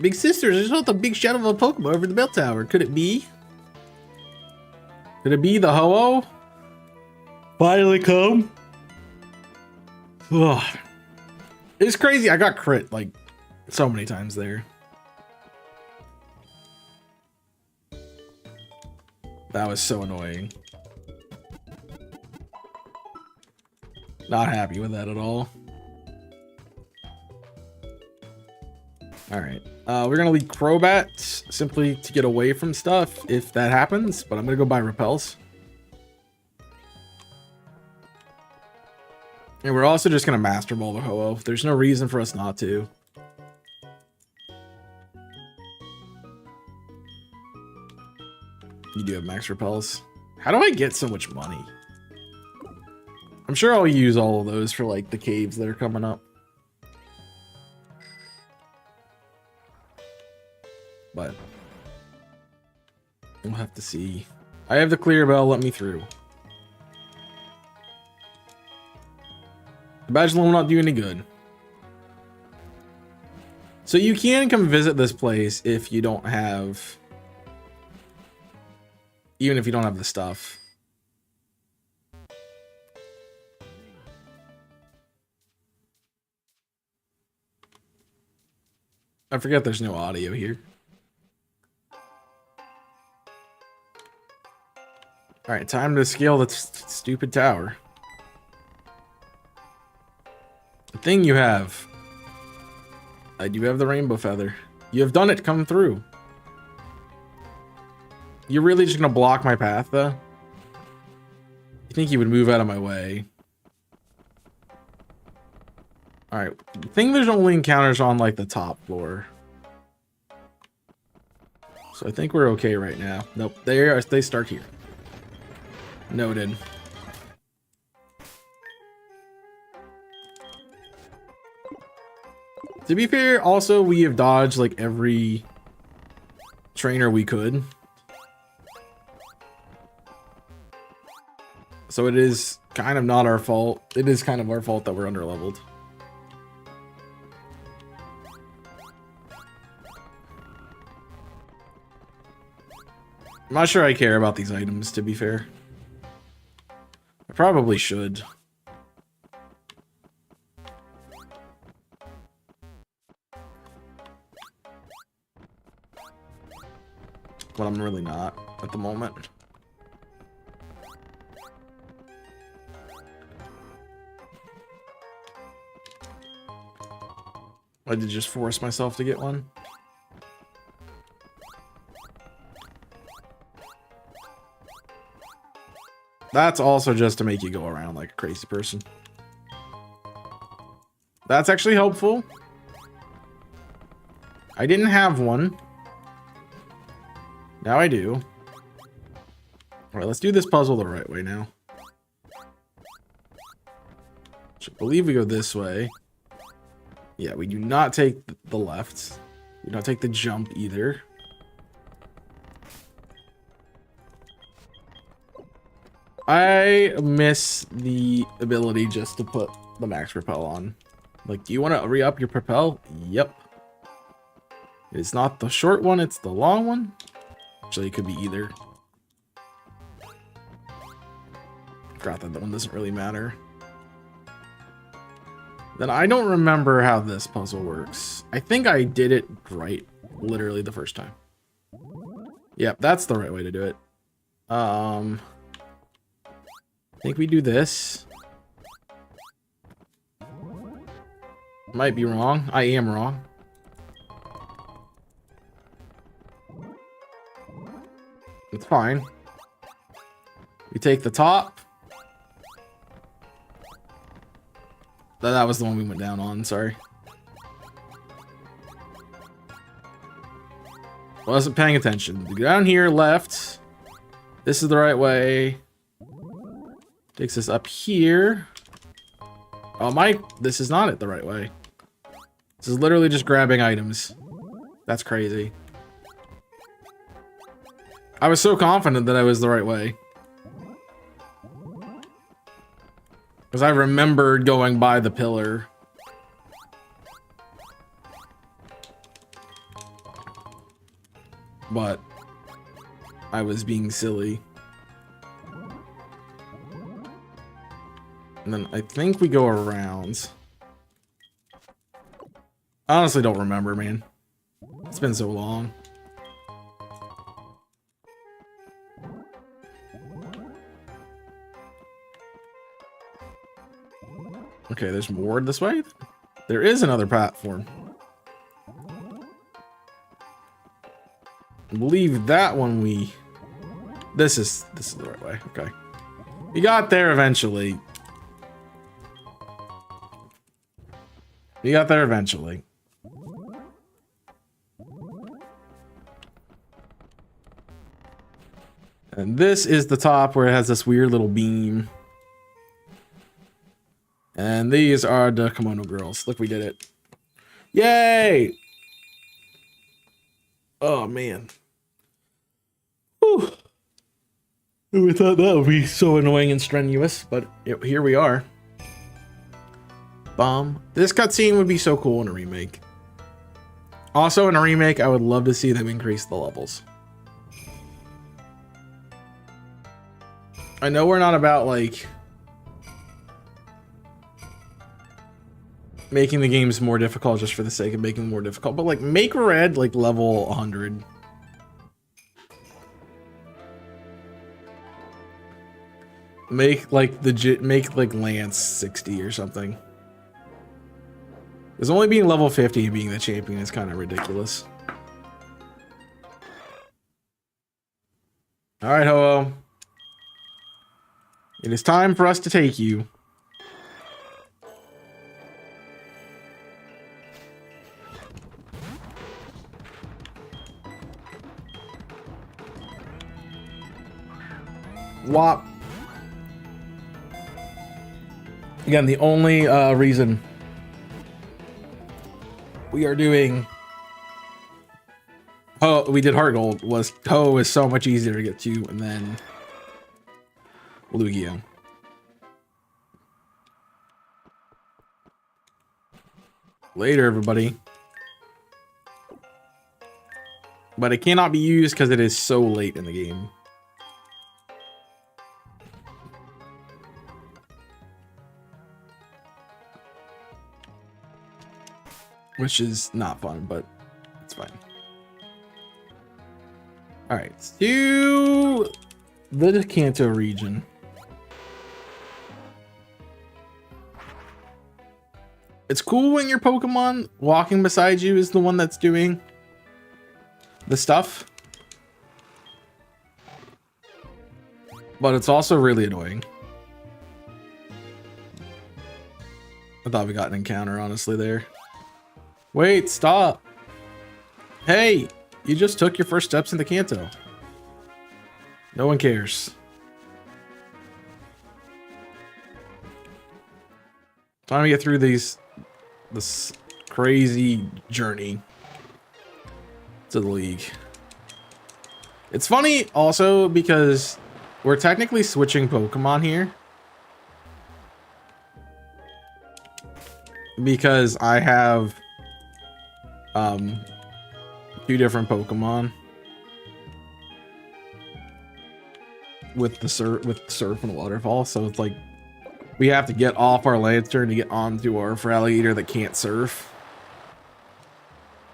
Big sisters, I saw the big shadow of a Pokemon over the bell tower. Could it be? Could it be the Ho-Oh? Finally come. Ugh. It's crazy. I got crit like so many times there. That was so annoying. Not happy with that at all. All right, we're gonna lead Crobat simply to get away from stuff if that happens, but I'm gonna go buy repels. And we're also just gonna Master Ball the Ho-Oh. There's no reason for us not to. You do have max repels. How do I get so much money? I'm sure I'll use all of those for like the caves that are coming up. But we'll have to see. I have the clear bell, let me through. The badge will not do any good. So you can come visit this place if you don't have, even if you don't have the stuff. I forget there's no audio here. All right, time to scale that stupid tower. The thing you have. I do have the rainbow feather. You have done it, come through. You're really just gonna block my path, though? You think you would move out of my way? All right, I think there's only encounters on like the top floor. So I think we're okay right now. Nope, they start here. Noted. To be fair, also we have dodged like every trainer we could. So it is kind of not our fault. It is kind of our fault that we're underleveled. I'm not sure I care about these items, to be fair. I probably should. But I'm really not at the moment. I did just force myself to get one. That's also just to make you go around like a crazy person. That's actually helpful. I didn't have one. Now I do. All right, let's do this puzzle the right way now. I believe we go this way. Yeah, we do not take the left. We don't take the jump either. I miss the ability just to put the max repel on. Like, do you want to re-up your propel? Yep. It's not the short one, it's the long one. Actually, it could be either. Forgot that one doesn't really matter. Then I don't remember how this puzzle works. I think I did it right literally the first time. Yep, that's the right way to do it. I think we do this. Might be wrong. I am wrong. It's fine. We take the top. That was the one we went down on, sorry. Wasn't paying attention. We go down here, left. This is the right way. Takes us up here. Oh, this is not it the right way. This is literally just grabbing items. That's crazy. I was so confident that I was the right way. Because I remembered going by the pillar. But I was being silly. And then I think we go around. I honestly don't remember, man. It's been so long. Okay, there's more this way. There is another platform. I believe that one this is the right way. Okay. We got there eventually. We got there eventually. And this is the top where it has this weird little beam. And these are the kimono girls. Look, we did it. Yay! Oh, man. Whew. We thought that would be so annoying and strenuous, but here we are. This cutscene would be so cool in a remake. Also, in a remake, I would love to see them increase the levels. I know we're not about, like, making the games more difficult just for the sake of making them more difficult, but, like, make Red, like, level 100. Make, like, Lance 60 or something. Because only being level 50 and being the champion is kind of ridiculous. Alright, Ho-Oh. It is time for us to take you. Wop. Again, the only reason we are doing we did HeartGold was Ho is so much easier to get to, and then Lugia. Later, everybody. But it cannot be used because it is so late in the game. Which is not fun, but it's fine. Alright, to the Kanto region. It's cool when your Pokemon walking beside you is the one that's doing the stuff. But it's also really annoying. I thought we got an encounter, honestly, there. Wait, stop. Hey, you just took your first steps into Kanto. No one cares. Time to get through this crazy journey to the league. It's funny also because we're technically switching Pokemon here. Because I have two different Pokemon. with the surf and waterfall, so it's like we have to get off our lantern to get onto our Feraligatr that can't surf.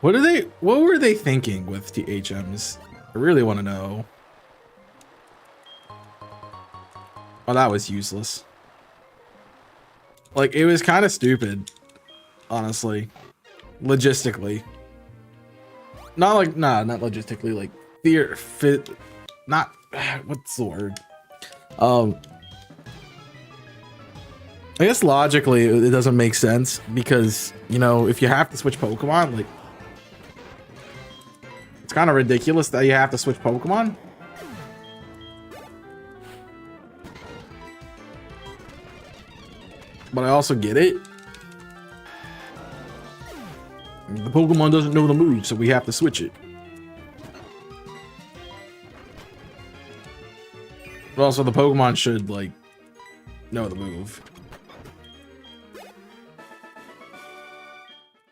What were they thinking with THMs? I really want to know. Oh, that was useless. Like, it was kind of stupid, honestly. Logistically. Not logistically, like what's the word? I guess logically it doesn't make sense because, you know, if you have to switch Pokemon, like, it's kind of ridiculous that you have to switch Pokemon. But I also get it. The Pokemon doesn't know the move, so we have to switch it. But also the Pokemon should, like, know the move.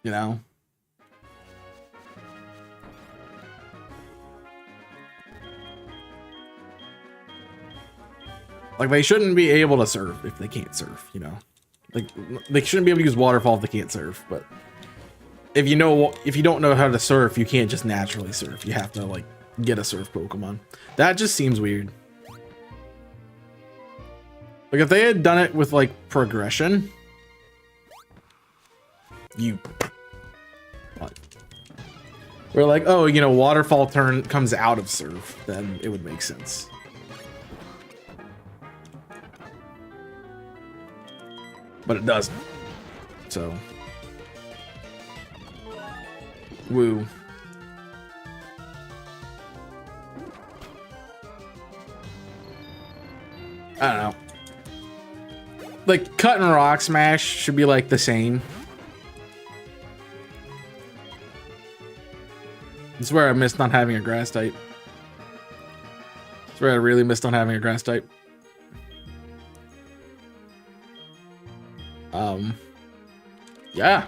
You know? Like, they shouldn't be able to surf if they can't surf, you know? Like, they shouldn't be able to use Waterfall if they can't surf, but if you don't know how to surf, you can't just naturally surf. You have to, like, get a surf Pokemon. That just seems weird. Like, if they had done it with, like, progression, we're like, oh, you know, Waterfall turn comes out of surf, then it would make sense. But it doesn't. So. Woo. I don't know. Like, Cut and Rock Smash should be, like, the same. This is where I missed not having a grass type. This is where I really missed not having a grass type. Yeah.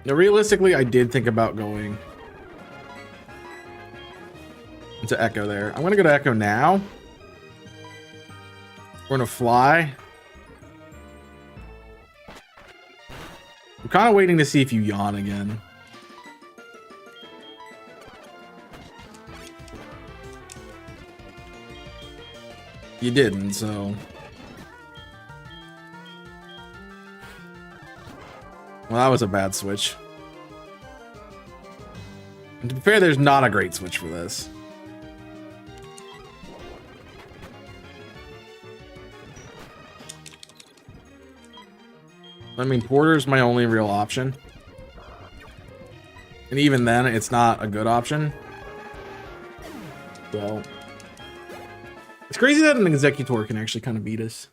Now, realistically, I did think about going into Echo there. I'm gonna go to Echo now. We're gonna fly. I'm kind of waiting to see if you yawn again. You didn't, so. Well, that was a bad switch. And to be fair, there's not a great switch for this. I mean, Porter's my only real option. And even then, it's not a good option. So. It's crazy that an Executor can actually kind of beat us.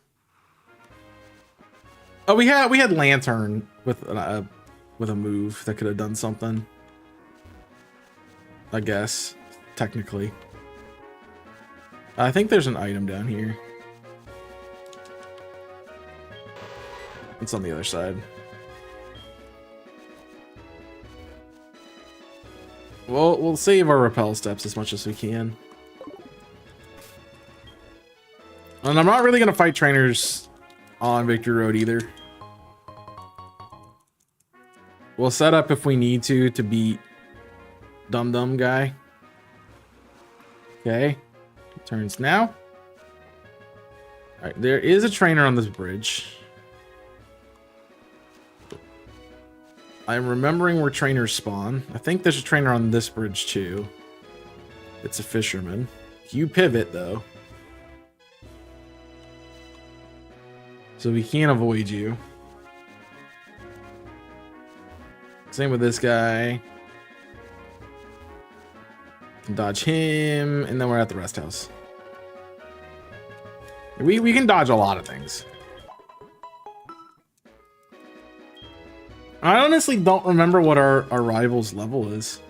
Oh, we had Lantern with a move that could have done something. I guess, technically. I think there's an item down here. It's on the other side. Well, we'll save our repel steps as much as we can. And I'm not really going to fight trainers on Victory Road either. We'll set up if we need to beat Dum Dum guy. Okay. Turns now. Alright, there is a trainer on this bridge. I'm remembering where trainers spawn. I think there's a trainer on this bridge too. It's a fisherman. You pivot though. So we can't avoid you. Same with this guy. Can dodge him, and then we're at the rest house. We can dodge a lot of things. I honestly don't remember what our rival's level is.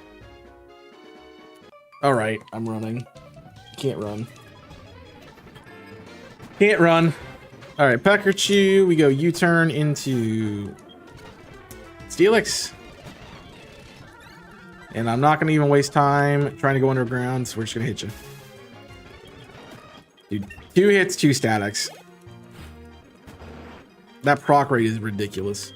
All right, I'm running. Can't run. Can't run. All right, Pekachu. We go U-turn into Steelix. And I'm not gonna even waste time trying to go underground, so we're just gonna hit you. Dude, 2 hits, 2 statics. That proc rate is ridiculous.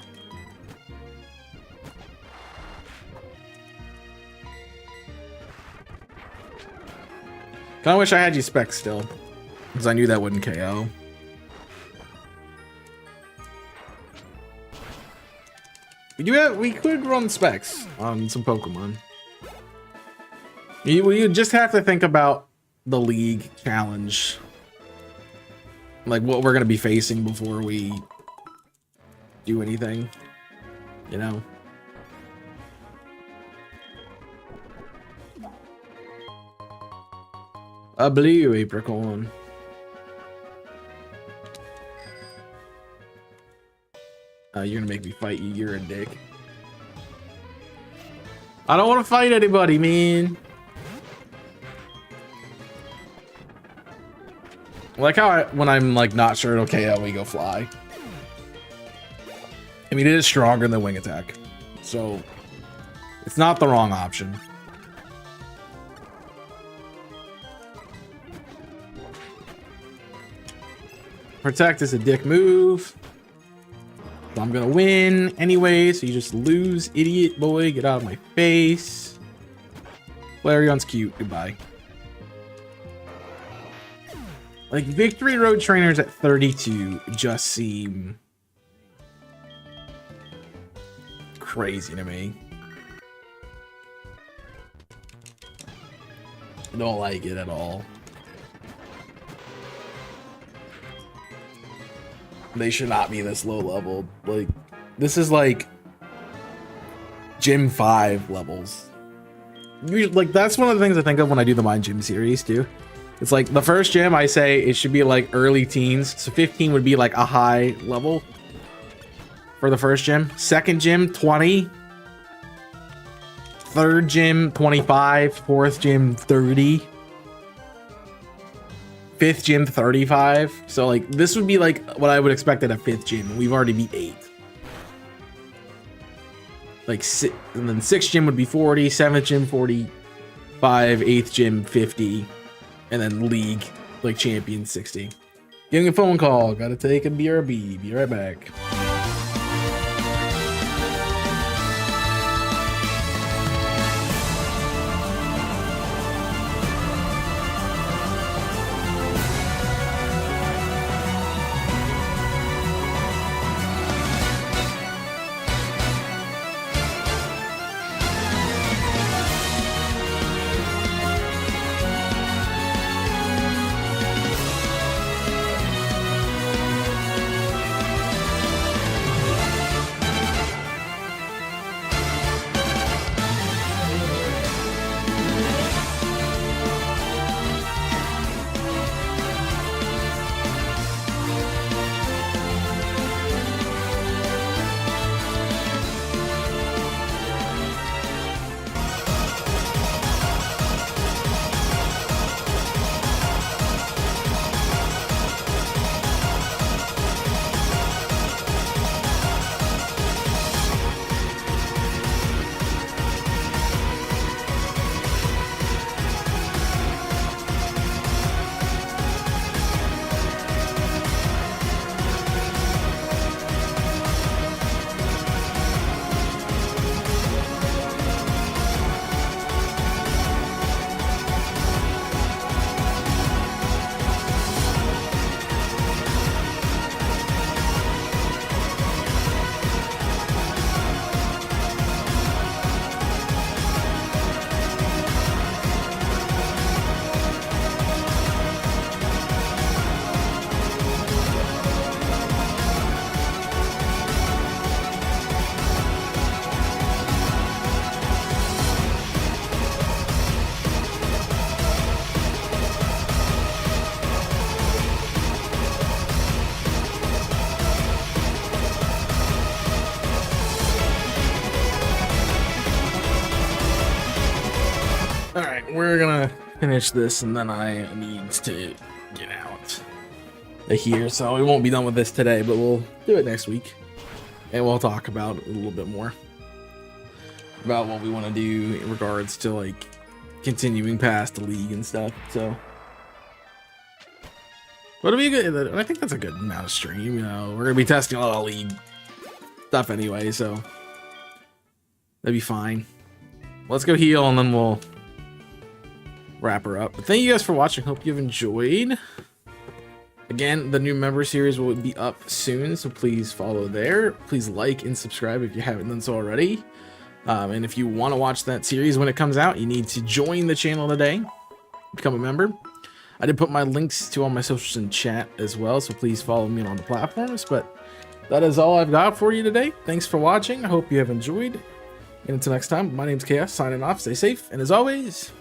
Kinda wish I had you spec still, because I knew that wouldn't KO. We could run specs on some Pokemon. You just have to think about the league challenge, like what we're gonna be facing before we do anything, you know. A blue apricorn. You're gonna make me fight you. You're a dick. I don't want to fight anybody, man. Like how when I'm like not sure it'll KO, we go fly. I mean, it is stronger than wing attack, so it's not the wrong option. Protect is a dick move. I'm gonna win anyway, so you just lose, idiot boy. Get out of my face. Flareon's cute. Goodbye. Like, Victory Road trainers at 32 just seem crazy to me. I don't like it at all. They should not be this low level. Like, this is like Gym 5 levels. Like, that's one of the things I think of when I do the Mind Gym series too. It's like the first gym, I say it should be like early teens. So 15 would be like a high level for the first gym. Second gym, 20. Third gym, 25. Fourth gym, 30. Fifth gym, 35. So like this would be like what I would expect at a 5th gym. We've already beat 8. Like and then 6th gym would be 40, 7th gym 45, 8th gym 50, and then league like champion 60. Getting a phone call. Gotta take a BRB. Be right back. We're gonna finish this and then I need to get out of here, so we won't be done with this today, but we'll do it next week and we'll talk about it a little bit more. about what we want to do in regards to like continuing past the league and stuff. So, but it'll be good. I think that's a good amount of stream. You know, we're gonna be testing a lot of league stuff anyway, so that'd be fine. Let's go heal and then we'll wrap her up. But thank you guys for watching. Hope you've enjoyed. Again, the new member series will be up soon, so please follow there. Please like and subscribe if you haven't done so already. And if you want to watch that series when it comes out, you need to join the channel today, become a member. I did put my links to all my socials in chat as well, so please follow me on the platforms. But that is all I've got for you today. Thanks for watching. I hope you have enjoyed. And until next time, my name's Chaos, signing off. Stay safe, and as always,